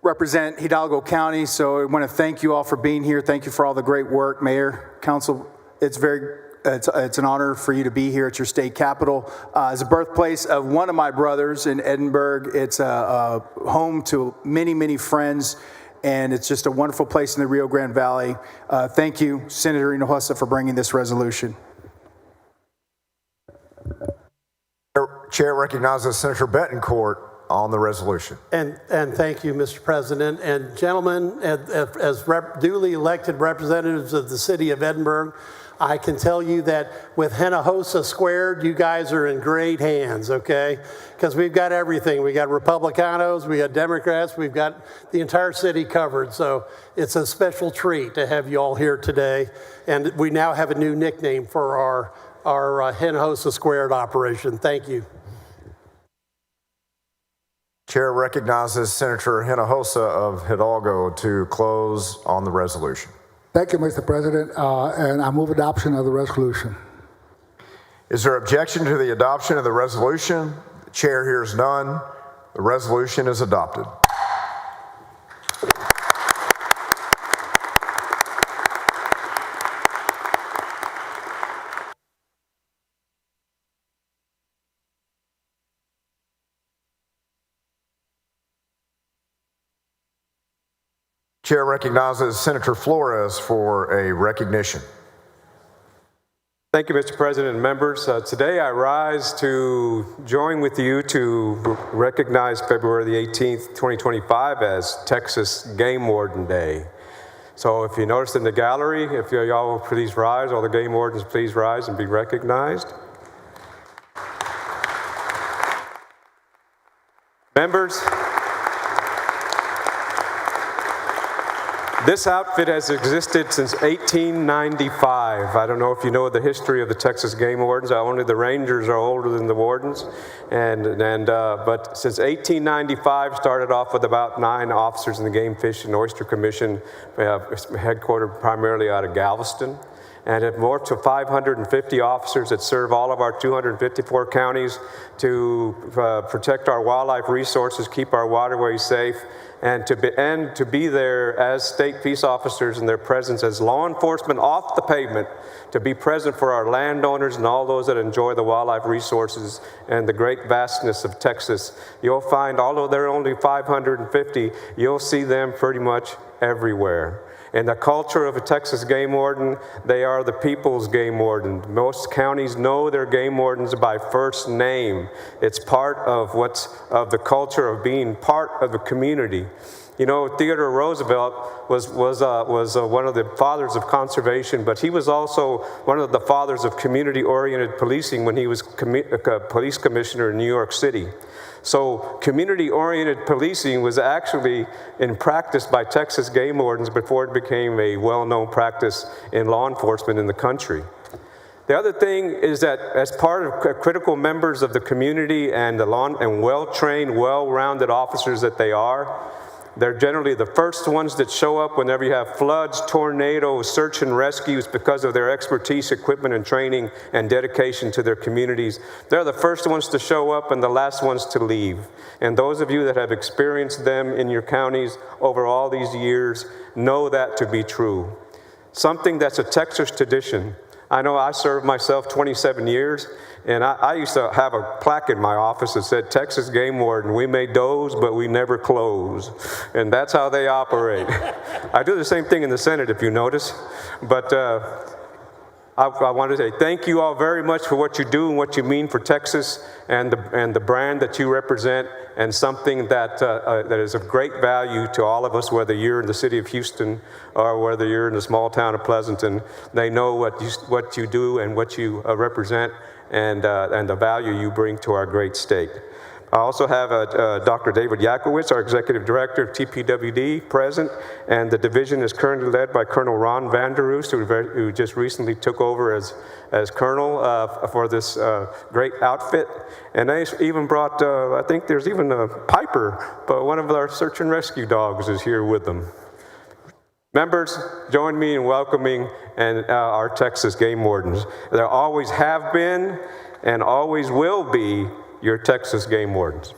represent Hidalgo County, so I want to thank you all for being here. Thank you for all the great work, Mayor, Council. It's an honor for you to be here at your state capital. It's the birthplace of one of my brothers in Edinburgh. It's a home to many, many friends, and it's just a wonderful place in the Rio Grande Valley. Thank you, Senator Hinojosa, for bringing this resolution. Chair recognizes Senator Betancourt on the resolution. And thank you, Mr. President. And gentlemen, as duly elected representatives of the city of Edinburgh, I can tell you that with Hinojosa squared, you guys are in great hands, okay? Because we've got everything. We got Republicanos, we got Democrats, we've got the entire city covered. So it's a special treat to have you all here today. And we now have a new nickname for our Hinojosa squared operation. Thank you. Chair recognizes Senator Hinojosa of Hidalgo to close on the resolution. Thank you, Mr. President, and I move adoption of the resolution. Is there objection to the adoption of the resolution? The chair hears none. The resolution is adopted. Chair recognizes Senator Flores for a recognition. Thank you, Mr. President and members. Today I rise to join with you to recognize February the 18th, 2025 as Texas Game Warden Day. So if you notice in the gallery, if y'all will please rise, all the game wardens please rise and be recognized. Members, this outfit has existed since 1895. I don't know if you know the history of the Texas Game Wardens. Only the Rangers are older than the Wardens. But since 1895, started off with about 9 officers in the Game, Fish, and Oyster Commission, headquartered primarily out of Galveston, and have morphed to 550 officers that serve all of our 254 counties to protect our wildlife resources, keep our waterways safe, and to be there as state peace officers in their presence as law enforcement off the pavement, to be present for our landowners and all those that enjoy the wildlife resources and the great vastness of Texas. You'll find, although there are only 550, you'll see them pretty much everywhere. In the culture of a Texas game warden, they are the people's game warden. Most counties know their game wardens by first name. It's part of the culture of being part of the community. You know, Theodore Roosevelt was one of the fathers of conservation, but he was also one of the fathers of community-oriented policing when he was police commissioner in New York City. So community-oriented policing was actually in practice by Texas game wardens before it became a well-known practice in law enforcement in the country. The other thing is that as part of critical members of the community and well-trained, well-rounded officers that they are, they're generally the first ones that show up whenever you have floods, tornadoes, search and rescues because of their expertise, equipment, and training and dedication to their communities. They're the first ones to show up and the last ones to leave. And those of you that have experienced them in your counties over all these years know that to be true. Something that's a Texas tradition. I know I served myself 27 years, and I used to have a plaque in my office that said, Texas Game Warden, we may doze, but we never close. And that's how they operate. I do the same thing in the Senate, if you notice. But I want to say thank you all very much for what you do and what you mean for Texas and the brand that you represent, and something that is of great value to all of us, whether you're in the city of Houston or whether you're in the small town of Pleasanton. They know what you do and what you represent, and the value you bring to our great state. I also have Dr. David Yakowitz, our Executive Director of TPWD, present, and the division is currently led by Colonel Ron Vanderoost, who just recently took over as Colonel for this great outfit. And they even brought, I think there's even a Piper, but one of our search and rescue dogs is here with them. Members, join me in welcoming our Texas game wardens. There always have been and always will be your Texas game wardens.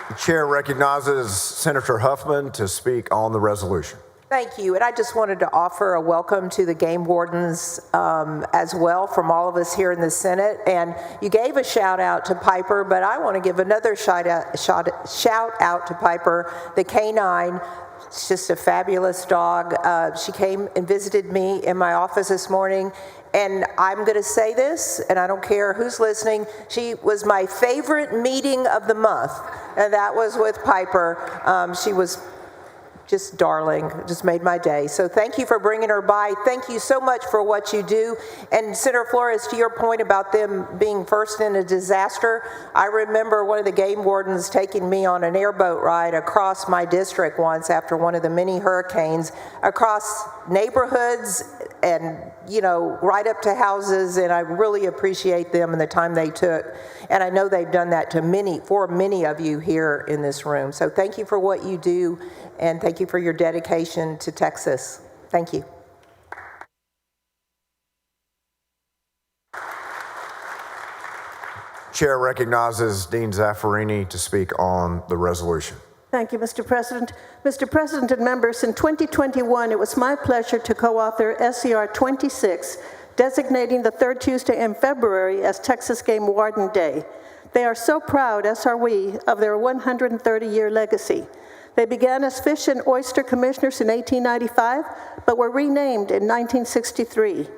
The chair recognizes Senator Huffman to speak on the resolution. Thank you, and I just wanted to offer a welcome to the game wardens as well from all of us here in the Senate. And you gave a shout out to Piper, but I want to give another shout out to Piper, the canine. It's just a fabulous dog. She came and visited me in my office this morning, and I'm going to say this, and I don't care who's listening, she was my favorite meeting of the month, and that was with Piper. She was just darling, just made my day. So thank you for bringing her by. Thank you so much for what you do. And Senator Flores, to your point about them being first in a disaster, I remember one of the game wardens taking me on an airboat ride across my district once after one of the many hurricanes, across neighborhoods and, right up to houses, and I really appreciate them and the time they took. And I know they've done that for many of you here in this room. So thank you for what you do, and thank you for your dedication to Texas. Thank you. Chair recognizes Dean Zaffarini to speak on the resolution. Thank you, Mr. President. Mr. President and members, in 2021, it was my pleasure to co-author SCR 26, designating the third Tuesday in February as Texas Game Warden Day. They are so proud, as are we, of their 130-year legacy. They began as fish and oyster commissioners in 1895, but were renamed in 1963.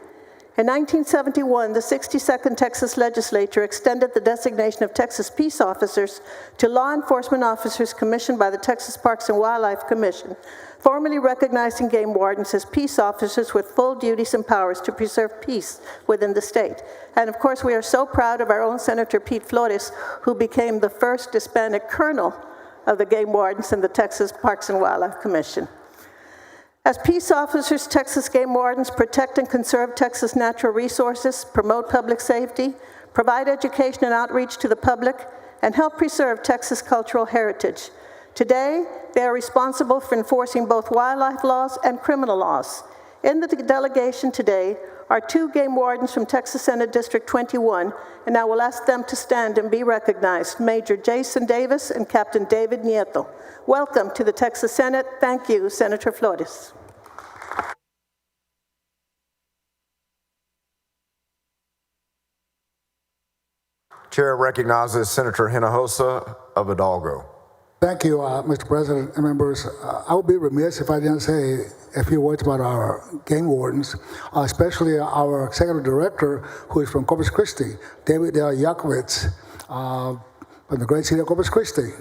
In 1971, the 62nd Texas legislature extended the designation of Texas peace officers to law enforcement officers commissioned by the Texas Parks and Wildlife Commission, formally recognizing game wardens as peace officers with full duties and powers to preserve peace within the state. And of course, we are so proud of our own Senator Pete Flores, who became the first Hispanic colonel of the game wardens in the Texas Parks and Wildlife Commission. As peace officers, Texas game wardens protect and conserve Texas natural resources, promote public safety, provide education and outreach to the public, and help preserve Texas cultural heritage. Today, they are responsible for enforcing both wildlife laws and criminal laws. In the delegation today are two game wardens from Texas Senate District 21, and I will ask them to stand and be recognized, Major Jason Davis and Captain David Nieto. Welcome to the Texas Senate. Thank you, Senator Flores. Chair recognizes Senator Hinojosa of Hidalgo. Thank you, Mr. President and members. I would be remiss if I didn't say a few words about our game wardens, especially our executive director, who is from Corpus Christi, David Yakowitz, from the great city of Corpus Christi.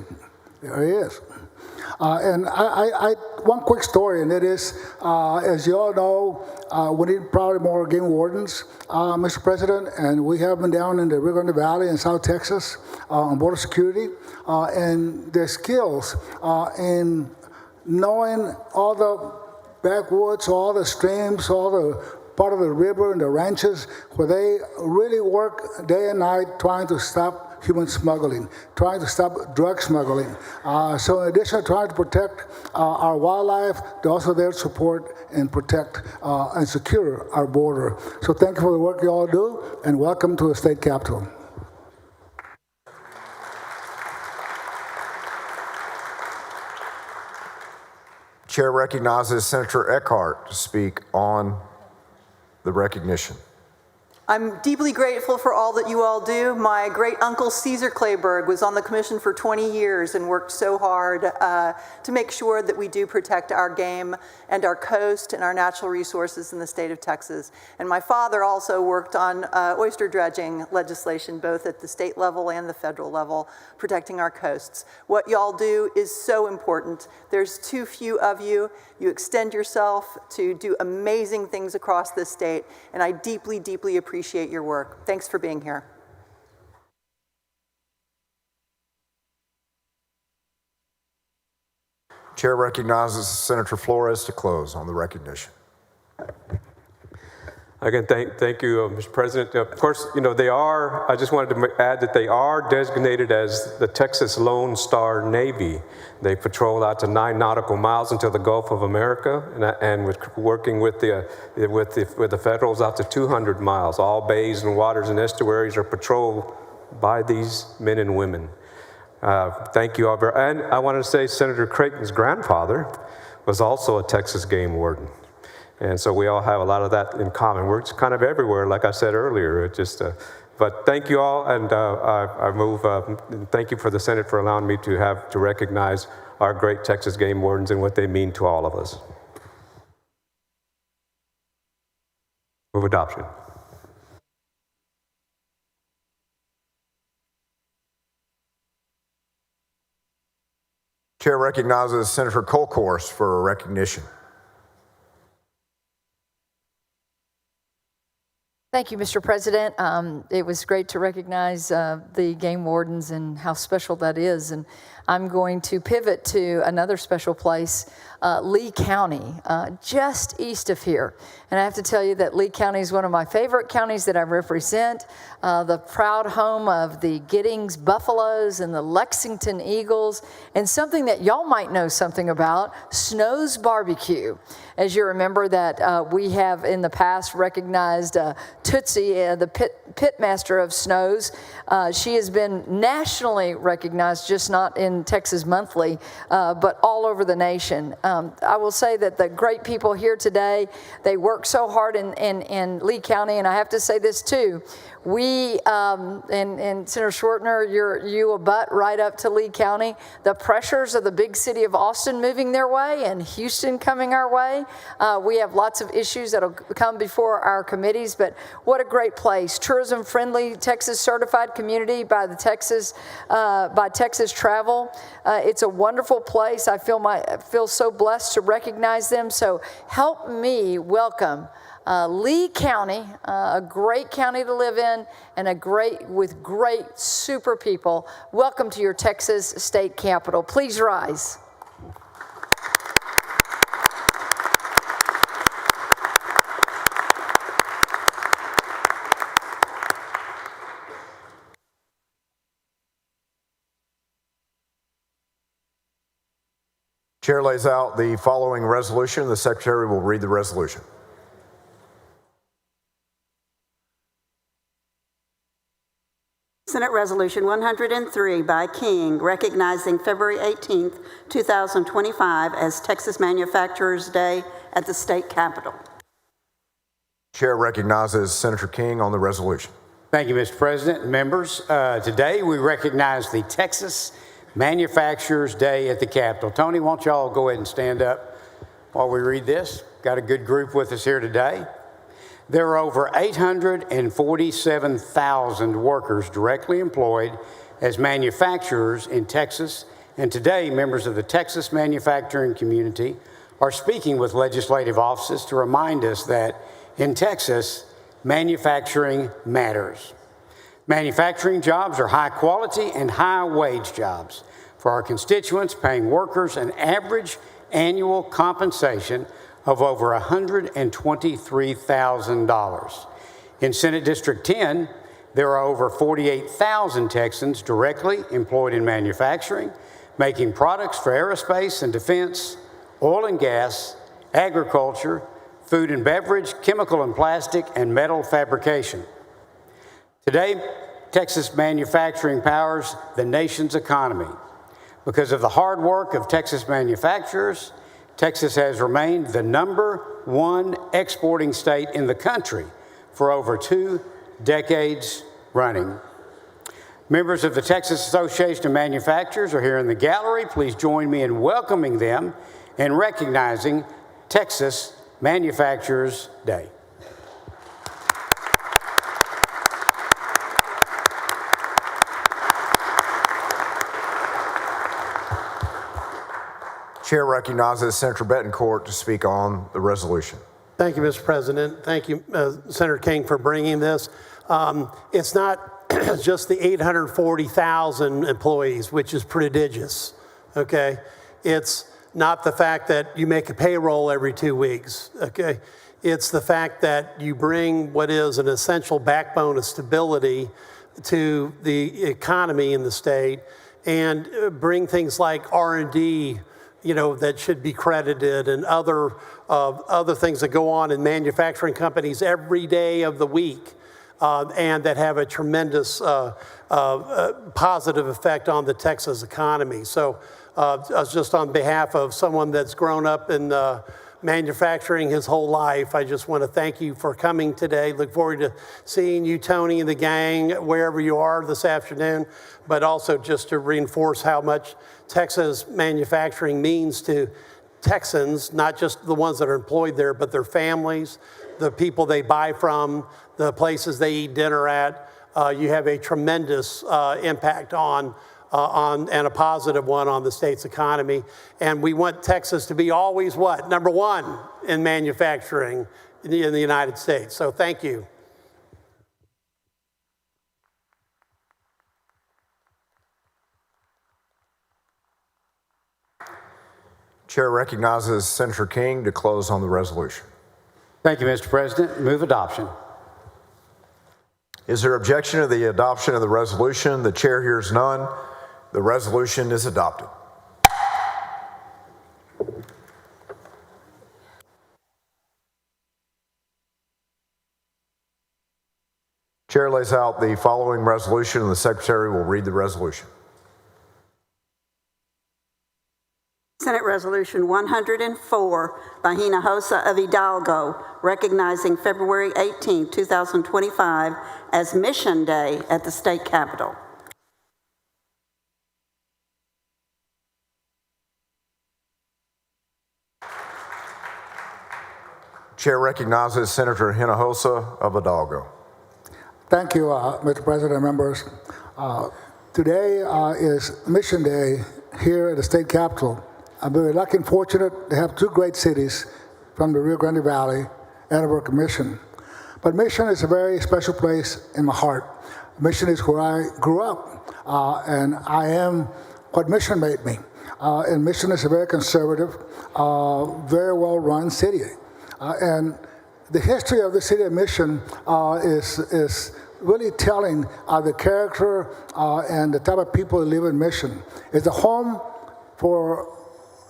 There he is. And one quick story, and it is, as you all know, we need probably more game wardens, Mr. President, and we have been down in the Rio Grande Valley in South Texas on border security, and their skills in knowing all the backwoods, all the streams, all the part of the river and the ranches where they really work day and night trying to stop human smuggling, trying to stop drug smuggling. So in addition to trying to protect our wildlife, they're also there to support and protect and secure our border. So thank you for the work you all do, and welcome to the state capitol. Chair recognizes Senator Eckhart to speak on the recognition. I'm deeply grateful for all that you all do. My great uncle Caesar Clayburgh was on the commission for 20 years and worked so hard to make sure that we do protect our game and our coast and our natural resources in the state of Texas. And my father also worked on oyster dredging legislation, both at the state level and the federal level, protecting our coasts. What y'all do is so important. There's too few of you. You extend yourself to do amazing things across this state, and I deeply, deeply appreciate your work. Thanks for being here. Chair recognizes Senator Flores to close on the recognition. Again, thank you, Mr. President. Of course, I just wanted to add that they are designated as the Texas Lone Star Navy. They patrol out to 9 nautical miles into the Gulf of America, and working with the federals out to 200 miles. All bays and waters and estuaries are patrolled by these men and women. Thank you all very much. And I wanted to say Senator Creighton's grandfather was also a Texas game warden. And so we all have a lot of that in common. We're just kind of everywhere, like I said earlier. But thank you all, and I move. Thank you for the Senate for allowing me to recognize our great Texas game wardens and what they mean to all of us. Move adoption. Chair recognizes Senator Colcourse for recognition. Thank you, Mr. President. It was great to recognize the game wardens and how special that is. And I'm going to pivot to another special place, Lee County, just east of here. And I have to tell you that Lee County is one of my favorite counties that I represent, the proud home of the Giddings Buffaloes and the Lexington Eagles, and something that y'all might know something about, Snow's Barbecue. As you remember that we have in the past recognized Tootsie, the pitmaster of Snow's. She has been nationally recognized, just not in Texas Monthly, but all over the nation. I will say that the great people here today, they work so hard in Lee County, and I have to say this too. We, and Senator Schwartner, you abut right up to Lee County. The pressures of the big city of Austin moving their way and Houston coming our way. We have lots of issues that'll come before our committees, but what a great place. Tourism-friendly, Texas certified community by Texas Travel. It's a wonderful place. I feel so blessed to recognize them. So help me welcome Lee County, a great county to live in, and with great super people. Welcome to your Texas state capitol. Please rise. Chair lays out the following resolution. The Secretary will read the resolution. Senate Resolution 103 by King, recognizing February 18th, 2025 as Texas Manufacturers Day at the state capitol. Chair recognizes Senator King on the resolution. Thank you, Mr. President and members. Today we recognize the Texas Manufacturers Day at the Capitol. Tony, won't y'all go ahead and stand up while we read this? Got a good group with us here today. There are over 847,000 workers directly employed as manufacturers in Texas, and today members of the Texas manufacturing community are speaking with legislative offices to remind us that in Texas, manufacturing matters. Manufacturing jobs are high quality and high wage jobs for our constituents, paying workers an average annual compensation of over $123,000. In Senate District 10, there are over 48,000 Texans directly employed in manufacturing, making products for aerospace and defense, oil and gas, agriculture, food and beverage, chemical and plastic, and metal fabrication. Today, Texas manufacturing powers the nation's economy. Because of the hard work of Texas manufacturers, Texas has remained the #1 exporting state in the country for over 2 decades running. Members of the Texas Association of Manufacturers are here in the gallery. Please join me in welcoming them and recognizing Texas Manufacturers Day. Chair recognizes Senator Betancourt to speak on the resolution. Thank you, Mr. President. Thank you, Senator King, for bringing this. It's not just the 840,000 employees, which is prodigious, okay? It's not the fact that you make a payroll every 2 weeks, okay? It's the fact that you bring what is an essential backbone of stability to the economy in the state and bring things like R&D, that should be credited, and other things that go on in manufacturing companies every day of the week, and that have a tremendous positive effect on the Texas economy. So just on behalf of someone that's grown up in manufacturing his whole life, I just want to thank you for coming today. Look forward to seeing you, Tony, and the gang, wherever you are this afternoon, but also just to reinforce how much Texas manufacturing means to Texans, not just the ones that are employed there, but their families, the people they buy from, the places they eat dinner at. You have a tremendous impact on and a positive one on the state's economy. And we want Texas to be always what? Number one in manufacturing in the United States. So thank you. Chair recognizes Senator King to close on the resolution. Thank you, Mr. President. Move adoption. Is there objection to the adoption of the resolution? The chair hears none. The resolution is adopted. Chair lays out the following resolution, and the secretary will read the resolution. Senate Resolution 104 by Hinojosa of Hidalgo, recognizing February 18, 2025 as Mission Day at the state capitol. Chair recognizes Senator Hinojosa of Hidalgo. Thank you, Mr. President and members. Today is Mission Day here at the state capitol. I'm very lucky and fortunate to have two great cities from the Rio Grande Valley and work at Mission. But Mission is a very special place in my heart. Mission is where I grew up, and I am what Mission made me. And Mission is a very conservative, very well-run city. And the history of the city of Mission is really telling the character and the type of people who live in Mission. It's a home for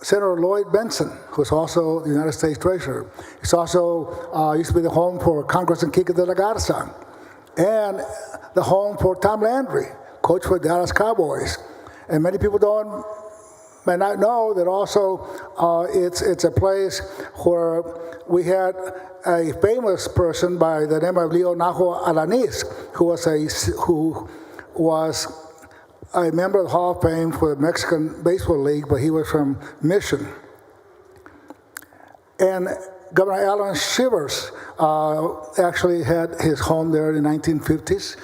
Senator Lloyd Benson, who's also the United States Treasurer. It's also used to be the home for Congressman Kike de la Garza, and the home for Tom Landry, coach for the Dallas Cowboys. And many people may not know that also it's a place where we had a famous person by the name of Leonardo Alanis, who was a member of the Hall of Fame for the Mexican Baseball League, but he was from Mission. And Governor Alan Shivers actually had his home there in the 1950s,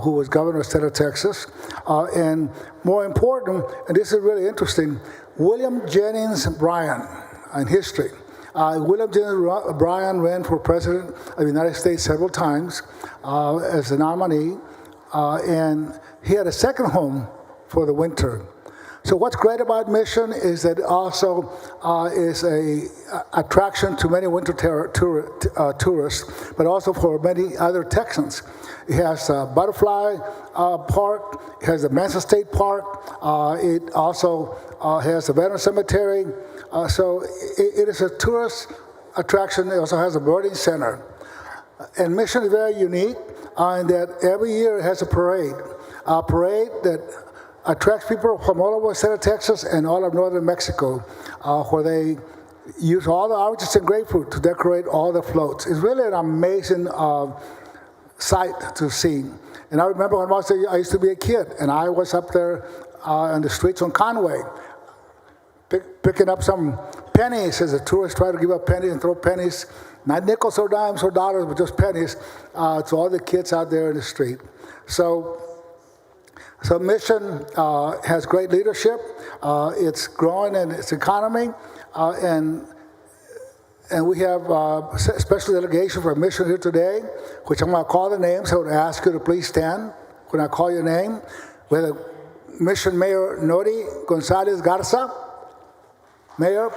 who was governor of the state of Texas. And more important, and this is really interesting, William Jennings Bryan in history. William Jennings Bryan ran for president of the United States several times as a nominee, and he had a second home for the winter. So what's great about Mission is that it also is a attraction to many winter tourists, but also for many other Texans. It has a Butterfly Park, it has the Mensa State Park, it also has the Veteran Cemetery. So it is a tourist attraction. It also has a birding center. And Mission is very unique in that every year it has a parade that attracts people from all over the state of Texas and all of northern Mexico, where they use all the oranges and grapefruit to decorate all the floats. It's really an amazing sight to see. And I remember when I used to be a kid, and I was up there in the streets on Conway, picking up some pennies as the tourists try to give up pennies and throw pennies, not nickels or dimes or dollars, but just pennies, to all the kids out there in the street. So Mission has great leadership. It's growing in its economy, and we have a special delegation for Mission here today, which I'm going to call the names. I would ask you to please stand when I call your name. We have Mission Mayor Nori Gonzalez Garza. Mayor.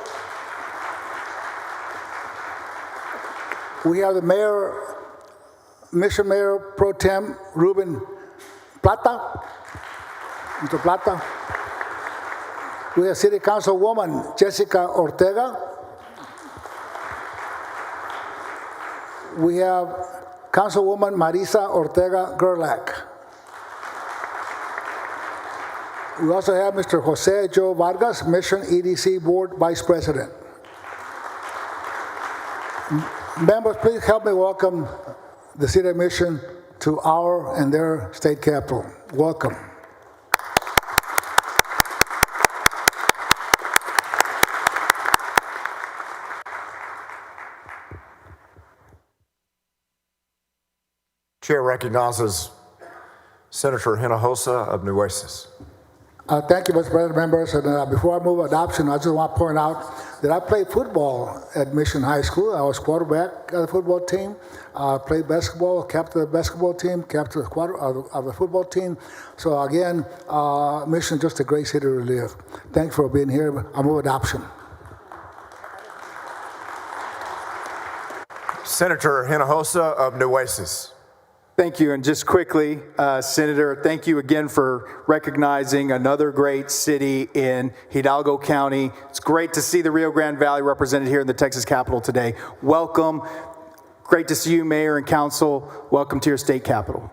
We have the Mission Mayor Pro Tem Ruben Plata. Mr. Plata. We have City Councilwoman Jessica Ortega. We have Councilwoman Marisa Ortega Gerlach. We also have Mr. Jose Joe Vargas, Mission EDC Board Vice President. Members, please help me welcome the City of Mission to our and their state capital. Welcome. Chair recognizes Senator Hinojosa of Nueces. Thank you, Mr. President, members. And before I move adoption, I just want to point out that I played football at Mission High School. I was quarterback of the football team. Played basketball, captain of the basketball team, captain of the football team. So again, Mission is just a great city to live. Thanks for being here. I move adoption. Senator Hinojosa of Nueces. Thank you. And just quickly, Senator, thank you again for recognizing another great city in Hidalgo County. It's great to see the Rio Grande Valley represented here in the Texas Capitol today. Welcome. Great to see you, Mayor and Council. Welcome to your state capital.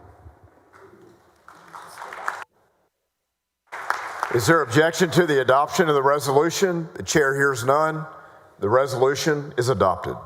Is there objection to the adoption of the resolution? The chair hears none. The resolution is adopted.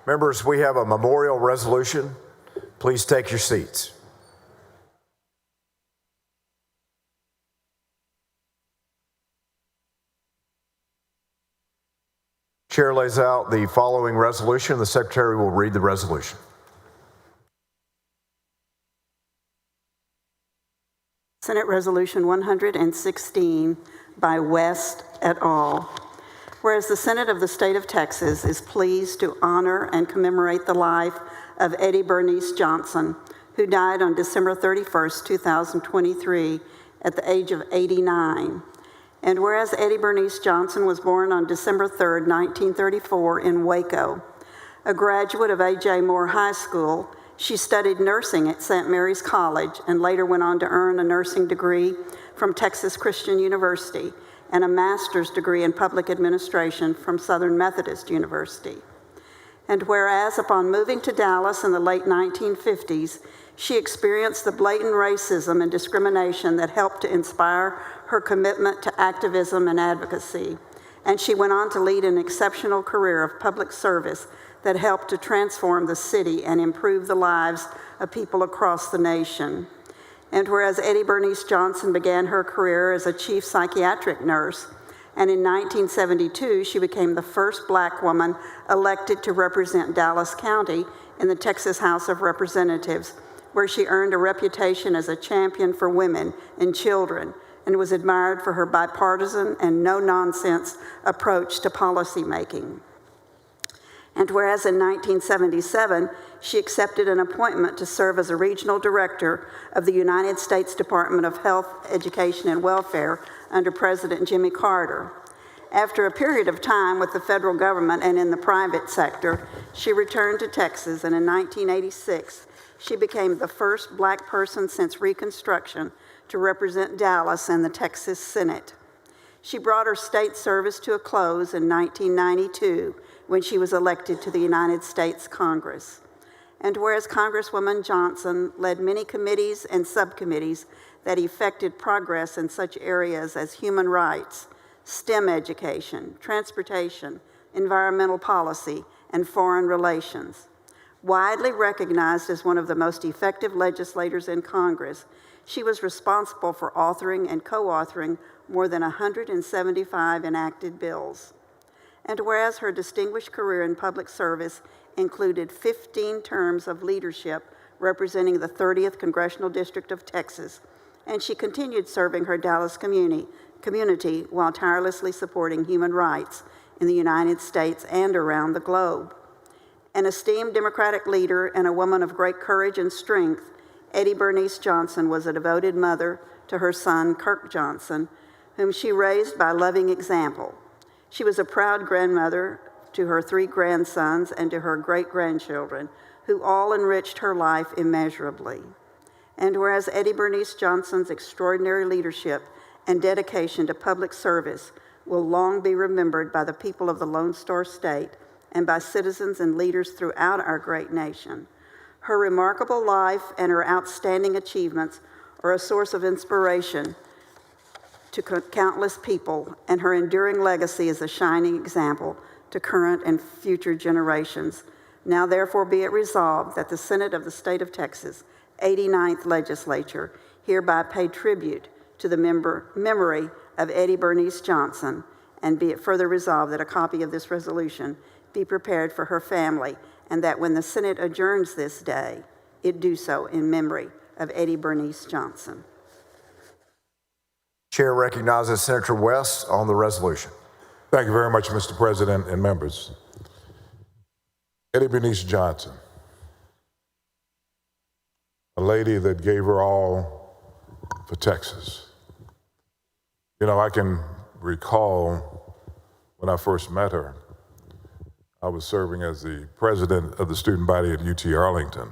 Members, we have a memorial resolution. Please take your seats. Chair lays out the following resolution. The Secretary will read the resolution. Senate Resolution 116 by West et al. Whereas the Senate of the State of Texas is pleased to honor and commemorate the life of Eddie Bernice Johnson, who died on December 31st, 2023, at the age of 89. And whereas Eddie Bernice Johnson was born on December 3rd, 1934 in Waco, a graduate of A.J. Moore High School, she studied nursing at St. Mary's College and later went on to earn a nursing degree from Texas Christian University and a master's degree in public administration from Southern Methodist University. And whereas upon moving to Dallas in the late 1950s, she experienced the blatant racism and discrimination that helped to inspire her commitment to activism and advocacy. And she went on to lead an exceptional career of public service that helped to transform the city and improve the lives of people across the nation. And whereas Eddie Bernice Johnson began her career as a chief psychiatric nurse, and in 1972, she became the first Black woman elected to represent Dallas County in the Texas House of Representatives, where she earned a reputation as a champion for women and children and was admired for her bipartisan and no-nonsense approach to policymaking. And whereas in 1977, she accepted an appointment to serve as a regional director of the United States Department of Health, Education, and Welfare under President Jimmy Carter. After a period of time with the federal government and in the private sector, she returned to Texas, and in 1986, she became the first Black person since Reconstruction to represent Dallas in the Texas Senate. She brought her state service to a close in 1992 when she was elected to the United States Congress. And whereas Congresswoman Johnson led many committees and subcommittees that effected progress in such areas as human rights, STEM education, transportation, environmental policy, and foreign relations. Widely recognized as one of the most effective legislators in Congress, she was responsible for authoring and co-authoring more than 175 enacted bills. And whereas her distinguished career in public service included 15 terms of leadership representing the 30th Congressional District of Texas, and she continued serving her Dallas community while tirelessly supporting human rights in the United States and around the globe. An esteemed Democratic leader and a woman of great courage and strength, Eddie Bernice Johnson was a devoted mother to her son, Kirk Johnson, whom she raised by loving example. She was a proud grandmother to her 3 grandsons and to her great-grandchildren, who all enriched her life immeasurably. And whereas Eddie Bernice Johnson's extraordinary leadership and dedication to public service will long be remembered by the people of the Lone Star State and by citizens and leaders throughout our great nation, her remarkable life and her outstanding achievements are a source of inspiration to countless people, and her enduring legacy is a shining example to current and future generations. Now therefore be it resolved that the Senate of the State of Texas, 89th Legislature, hereby pay tribute to the memory of Eddie Bernice Johnson, and be it further resolved that a copy of this resolution be prepared for her family, and that when the Senate adjourns this day, it do so in memory of Eddie Bernice Johnson. Chair recognizes Senator West on the resolution. Thank you very much, Mr. President and members. Eddie Bernice Johnson, a lady that gave her all for Texas. You know, I can recall when I first met her, I was serving as the president of the student body at UT Arlington,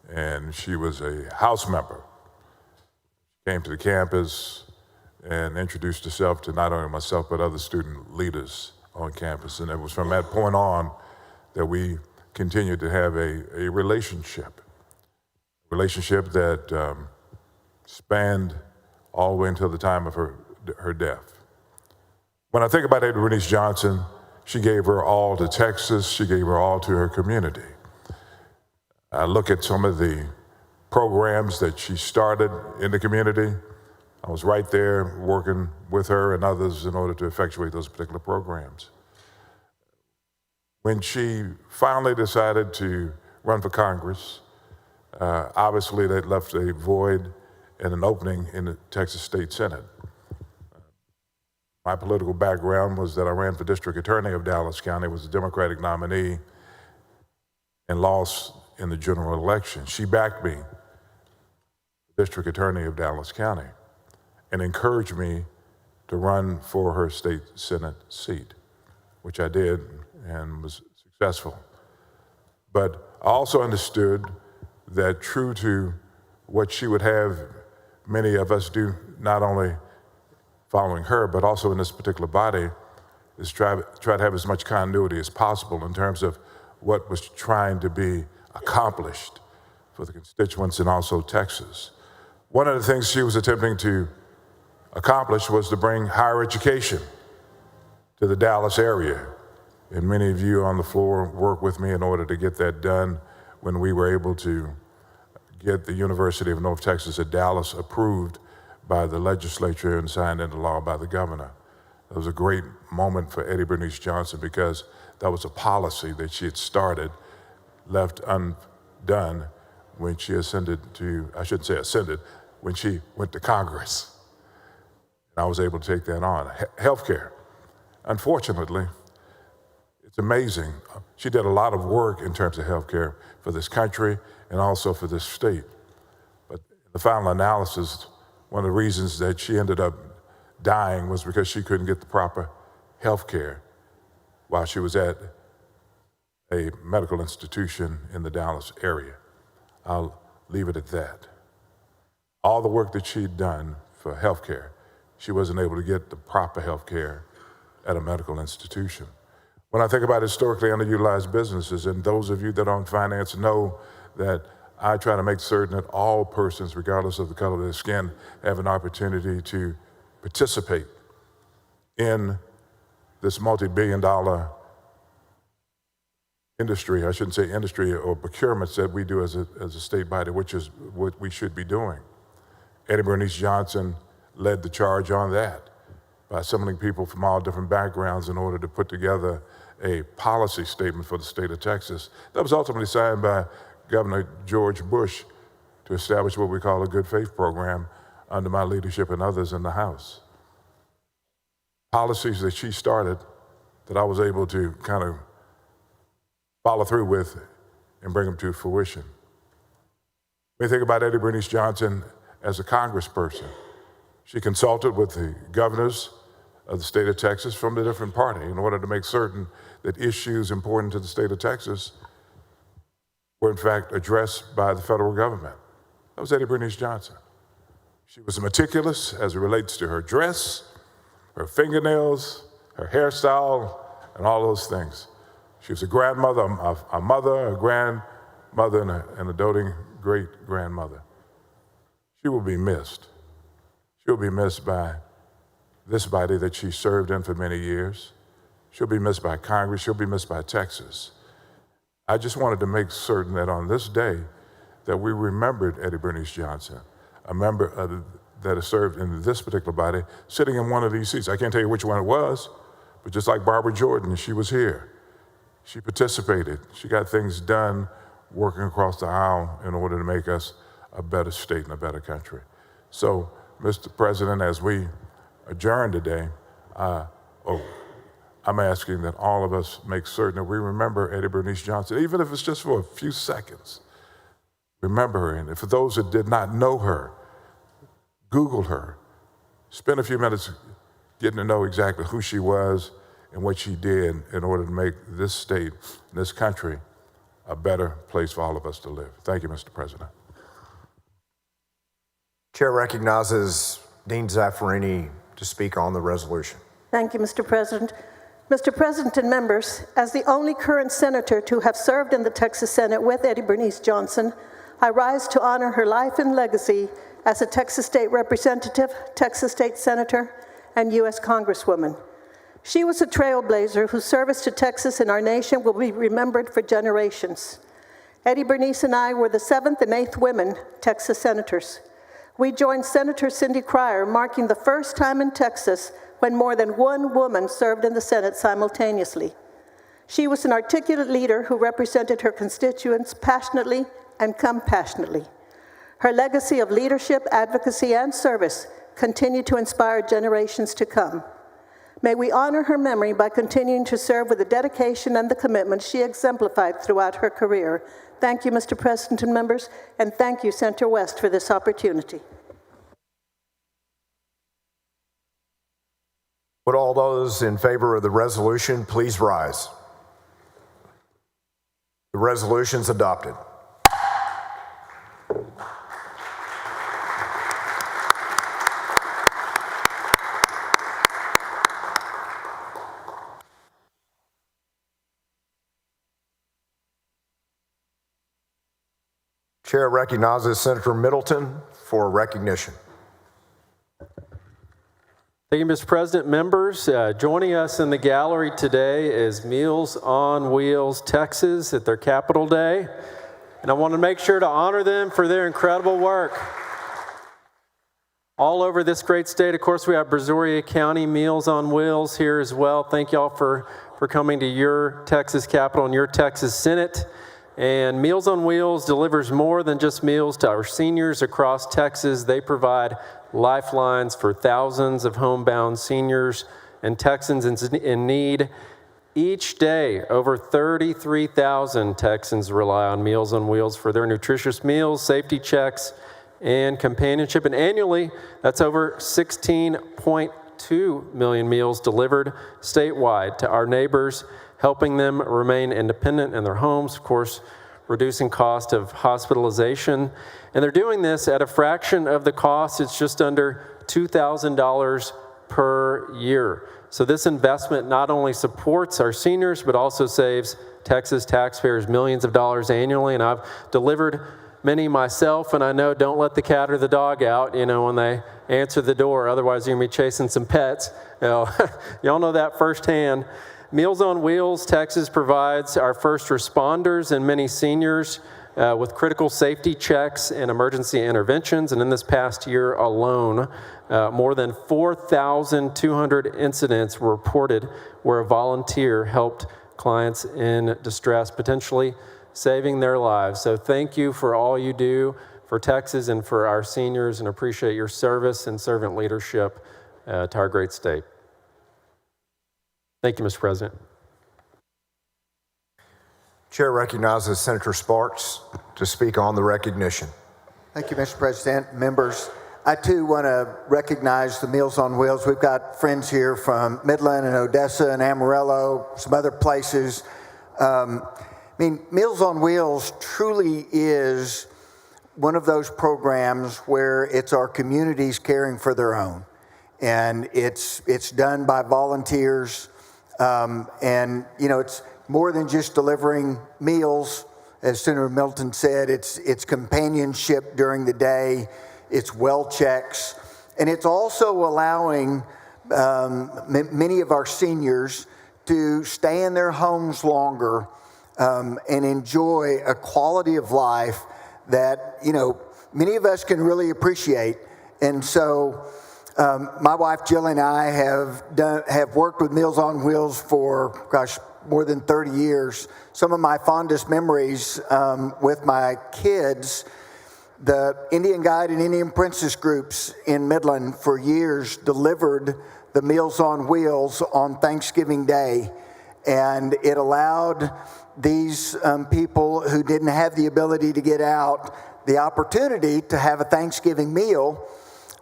and she was a House member. She came to the campus and introduced herself to not only myself, but other student leaders on campus. And it was from that point on that we continued to have a relationship that spanned all the way until the time of her death. When I think about Eddie Bernice Johnson, she gave her all to Texas. She gave her all to her community. I look at some of the programs that she started in the community. I was right there working with her and others in order to effectuate those particular programs. When she finally decided to run for Congress, obviously that left a void and an opening in the Texas State Senate. My political background was that I ran for district attorney of Dallas County, was a Democratic nominee, and lost in the general election. She backed me, district attorney of Dallas County, and encouraged me to run for her state Senate seat, which I did and was successful. But I also understood that true to what she would have many of us do, not only following her, but also in this particular body, is try to have as much continuity as possible in terms of what was trying to be accomplished for the constituents and also Texas. One of the things she was attempting to accomplish was to bring higher education to the Dallas area. And many of you on the floor worked with me in order to get that done when we were able to get the University of North Texas at Dallas approved by the legislature and signed into law by the governor. It was a great moment for Eddie Bernice Johnson because that was a policy that she had started, left undone when she ascended to, I shouldn't say ascended, when she went to Congress. And I was able to take that on. Healthcare. Unfortunately, it's amazing. She did a lot of work in terms of healthcare for this country and also for this state. But in the final analysis, one of the reasons that she ended up dying was because she couldn't get the proper health care while she was at a medical institution in the Dallas area. I'll leave it at that. All the work that she'd done for health care, she wasn't able to get the proper health care at a medical institution. When I think about historically underutilized businesses, and those of you that are in finance know that I try to make certain that all persons, regardless of the color of their skin, have an opportunity to participate in this multi-billion-dollar industry, I shouldn't say industry, or procurements that we do as a state body, which is what we should be doing. Eddie Bernice Johnson led the charge on that by assembling people from all different backgrounds in order to put together a policy statement for the state of Texas that was ultimately signed by Governor George Bush to establish what we call a good faith program under my leadership and others in the House. Policies that she started that I was able to kind of follow through with and bring them to fruition. When you think about Eddie Bernice Johnson as a congressperson, she consulted with the governors of the state of Texas from the different party in order to make certain that issues important to the state of Texas were in fact addressed by the federal government. That was Eddie Bernice Johnson. She was meticulous as it relates to her dress, her fingernails, her hairstyle, and all those things. She was a grandmother, a mother, a grandmother, and a doting great-grandmother. She will be missed. She will be missed by this body that she served in for many years. She'll be missed by Congress. She'll be missed by Texas. I just wanted to make certain that on this day that we remembered Eddie Bernice Johnson, a member that has served in this particular body, sitting in one of these seats. I can't tell you which one it was, but just like Barbara Jordan, she was here. She participated. She got things done working across the aisle in order to make us a better state and a better country. So, Mr. President, as we adjourn today, I'm asking that all of us make certain that we remember Eddie Bernice Johnson, even if it's just for a few seconds. Remember her, and for those that did not know her, Google her. Spend a few minutes getting to know exactly who she was and what she did in order to make this state, this country, a better place for all of us to live. Thank you, Mr. President. Chair recognizes Dean Zaffarini to speak on the resolution. Thank you, Mr. President. Mr. President and members, as the only current senator to have served in the Texas Senate with Eddie Bernice Johnson, I rise to honor her life and legacy as a Texas State Representative, Texas State Senator, and U.S. Congresswoman. She was a trailblazer whose service to Texas and our nation will be remembered for generations. Eddie Bernice and I were the 7th and 8th women Texas senators. We joined Senator Cindy Cryer, marking the first time in Texas when more than one woman served in the Senate simultaneously. She was an articulate leader who represented her constituents passionately and compassionately. Her legacy of leadership, advocacy, and service continue to inspire generations to come. May we honor her memory by continuing to serve with the dedication and the commitment she exemplified throughout her career. Thank you, Mr. President and members, and thank you, Center West, for this opportunity. Would all those in favor of the resolution please rise? The resolution's adopted. Chair recognizes Senator Middleton for recognition. Thank you, Mr. President. Members, joining us in the gallery today is Meals on Wheels Texas at their Capital Day. And I want to make sure to honor them for their incredible work. All over this great state, of course, we have Brazoria County Meals on Wheels here as well. Thank y'all for coming to your Texas Capitol and your Texas Senate. And Meals on Wheels delivers more than just meals to our seniors across Texas. They provide lifelines for thousands of homebound seniors and Texans in need. Each day, over 33,000 Texans rely on Meals on Wheels for their nutritious meals, safety checks, and companionship. And annually, that's over 16.2 million meals delivered statewide to our neighbors, helping them remain independent in their homes, of course, reducing cost of hospitalization. And they're doing this at a fraction of the cost. It's just under $2,000 per year. So this investment not only supports our seniors, but also saves Texas taxpayers millions of dollars annually. And I've delivered many myself, and I know don't let the cat or the dog out, when they answer the door. Otherwise, you're going to be chasing some pets. Y'all know that firsthand. Meals on Wheels Texas provides our first responders and many seniors with critical safety checks and emergency interventions. And in this past year alone, more than 4,200 incidents were reported where a volunteer helped clients in distress, potentially saving their lives. So thank you for all you do for Texas and for our seniors, and appreciate your service and servant leadership to our great state. Thank you, Mr. President. Chair recognizes Senator Sparks to speak on the recognition. Thank you, Mr. President. Members, I too want to recognize the Meals on Wheels. We've got friends here from Midland and Odessa and Amarillo, some other places. Meals on Wheels truly is one of those programs where it's our communities caring for their own. And it's done by volunteers. It's more than just delivering meals. As Senator Milton said, it's companionship during the day. It's well checks. And it's also allowing many of our seniors to stay in their homes longer and enjoy a quality of life that, many of us can really appreciate. And so my wife Jill and I have worked with Meals on Wheels for, more than 30 years. Some of my fondest memories with my kids, the Indian Guide and Indian Princess groups in Midland for years delivered the Meals on Wheels on Thanksgiving Day. And it allowed these people who didn't have the ability to get out the opportunity to have a Thanksgiving meal.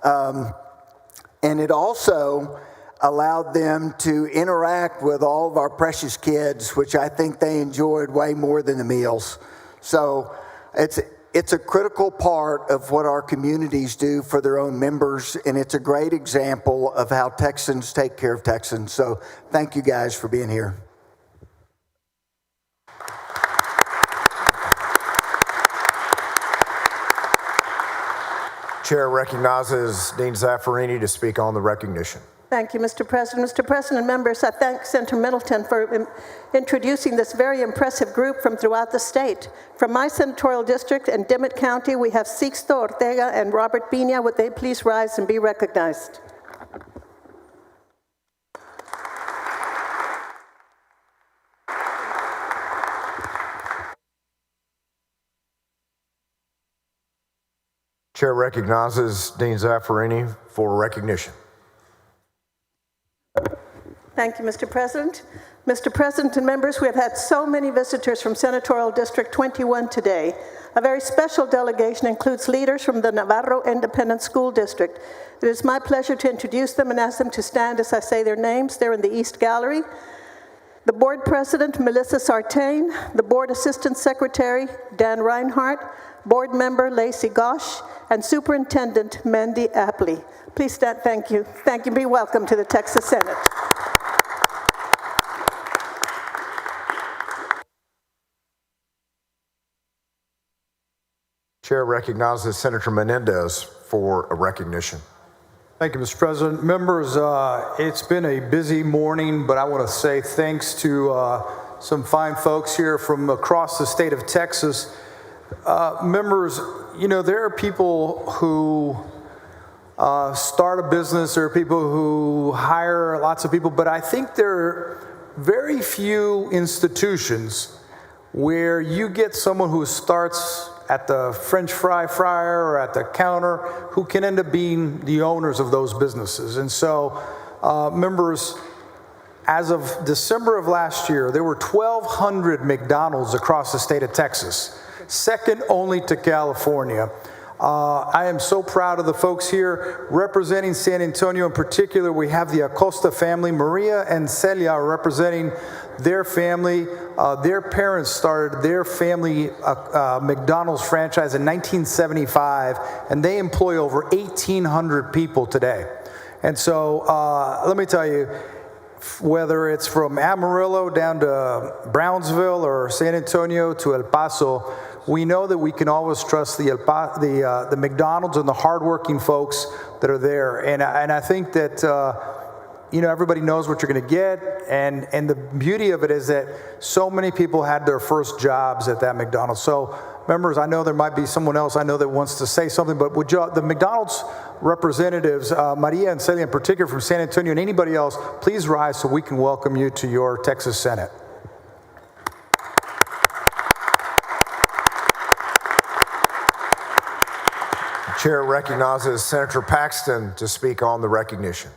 And it also allowed them to interact with all of our precious kids, which I think they enjoyed way more than the meals. So it's a critical part of what our communities do for their own members, and it's a great example of how Texans take care of Texans. So thank you guys for being here. Chair recognizes Dean Zaffarini to speak on the recognition. Thank you, Mr. President. Mr. President, members, I thank Senator Middleton for introducing this very impressive group from throughout the state. From my senatorial district in Dimmitt County, we have Sixto Ortega and Robert Pina. Would they please rise and be recognized? Chair recognizes Dean Zaffarini for recognition. Thank you, Mr. President. Mr. President and members, we have had so many visitors from Senatorial District 21 today. A very special delegation includes leaders from the Navarro Independent School District. It is my pleasure to introduce them and ask them to stand as I say their names. They're in the East Gallery. The Board President, Melissa Sartain, the Board Assistant Secretary, Dan Reinhardt, Board Member, Lacey Gosh, and Superintendent, Mandy Apley. Please stand. Thank you. Thank you. Be welcome to the Texas Senate. Chair recognizes Senator Menendez for a recognition. Thank you, Mr. President. Members, it's been a busy morning, but I want to say thanks to some fine folks here from across the state of Texas. Members, there are people who start a business, there are people who hire lots of people, but I think there are very few institutions where you get someone who starts at the French fry fryer or at the counter who can end up being the owners of those businesses. And so, members, as of December of last year, there were 1,200 McDonald's across the state of Texas, second only to California. I am so proud of the folks here representing San Antonio in particular. We have the Acosta family. Maria and Celia are representing their family. Their parents started their family McDonald's franchise in 1975, and they employ over 1,800 people today. And so let me tell you, whether it's from Amarillo down to Brownsville or San Antonio to El Paso, we know that we can always trust the McDonald's and the hardworking folks that are there. And I think that everybody knows what you're going to get, and the beauty of it is that so many people had their first jobs at that McDonald's. So members, I know there might be someone else I know that wants to say something, but would you, the McDonald's representatives, Maria and Celia in particular from San Antonio, and anybody else, please rise so we can welcome you to your Texas Senate. The chair recognizes Senator Paxton to speak on the recognition.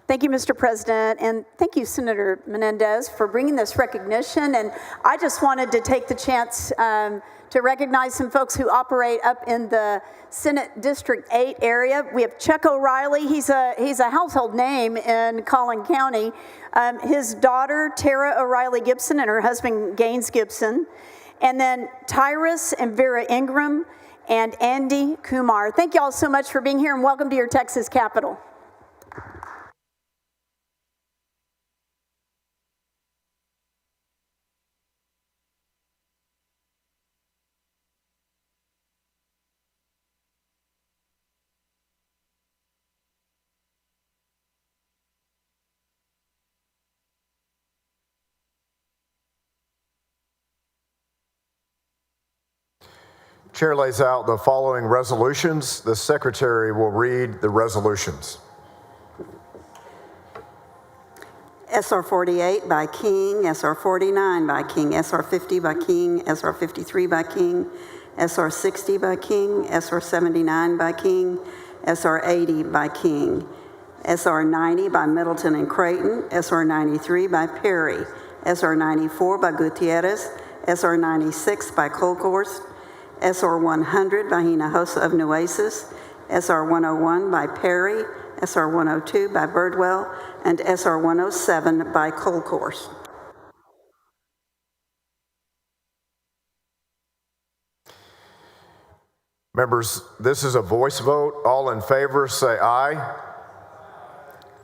Thank you, Mr. President, and thank you, Senator Menendez, for bringing this recognition. And I just wanted to take the chance to recognize some folks who operate up in the Senate District 8 area. We have Chuck O'Reilly. He's a household name in Collin County. His daughter, Tara O'Reilly Gibson, and her husband, Gaines Gibson. And then Tyrus and Vera Ingram and Andy Kumar. Thank you all so much for being here, and welcome to your Texas Capitol. Chair lays out the following resolutions. The secretary will read the resolutions. SR 48 by King, SR 49 by King, SR 50 by King, SR 53 by King, SR 60 by King, SR 79 by King, SR 80 by King, SR 90 by Middleton and Creighton, SR 93 by Perry, SR 94 by Gutierrez, SR 96 by Colcourse, SR 100 by Hinojosa of Nueces, SR 101 by Perry, SR 102 by Birdwell, and SR 107 by Colcourse. Members, this is a voice vote. All in favor say aye.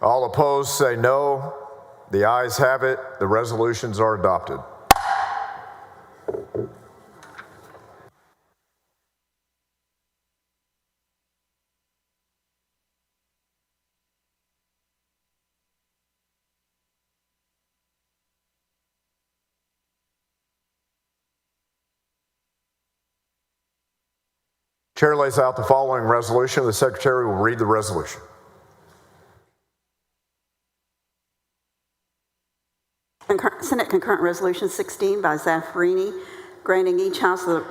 All opposed say no. The ayes have it. The resolutions are adopted. Chair lays out the following resolution. The secretary will read the resolution. Senate Concurrent Resolution 16 by Zaffarini, granting each house of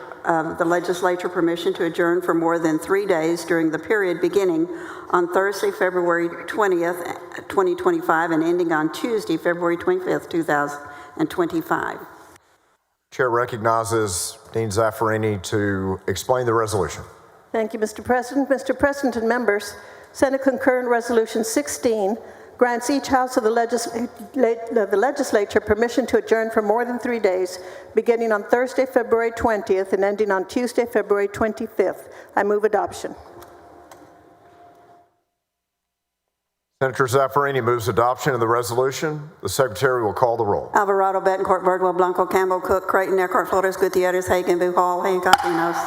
the legislature permission to adjourn for more than 3 days during the period beginning on Thursday, February 20th, 2025, and ending on Tuesday, February 25th, 2025. Chair recognizes Dean Zaffarini to explain the resolution. Thank you, Mr. President. Mr. President and members, Senate Concurrent Resolution 16 grants each house of the legislature permission to adjourn for more than 3 days, beginning on Thursday, February 20th, and ending on Tuesday, February 25th. I move adoption. Senator Zaffarini moves adoption of the resolution. The secretary will call the roll. Alvarado, Betancourt, Birdwell, Blanco, Campbell, Cook, Creighton, Eckhart, Flores, Gutierrez, Hagan, Boo Hall, Hancock, Enos.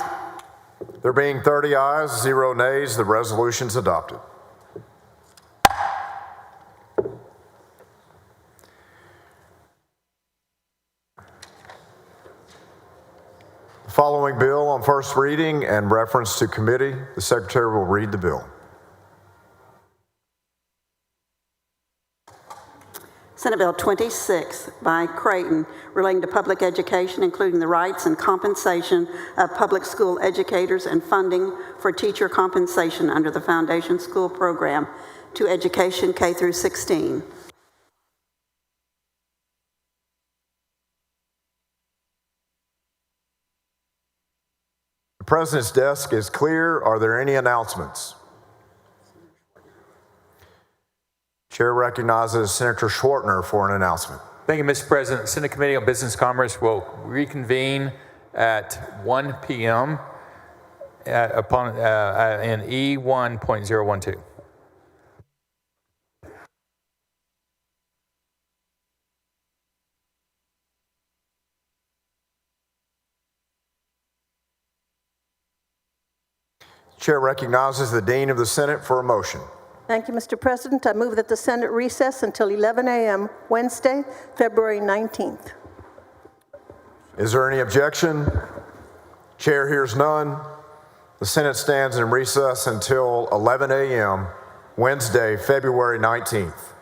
There being 30 ayes, 0 nays, the resolution's adopted. The following bill on first reading and reference to committee, the secretary will read the bill. Senate Bill 26 by Creighton, relating to public education, including the rights and compensation of public school educators and funding for teacher compensation under the Foundation School Program to education K through 16. The President's desk is clear. Are there any announcements? Chair recognizes Senator Schwartner for an announcement. Thank you, Mr. President. The Senate Committee on Business and Commerce will reconvene at 1 p.m. in E1.012. Chair recognizes the Dean of the Senate for a motion. Thank you, Mr. President. I move that the Senate recess until 11 a.m. Wednesday, February 19th. Is there any objection? Chair hears none. The Senate stands in recess until 11 a.m. Wednesday, February 19th.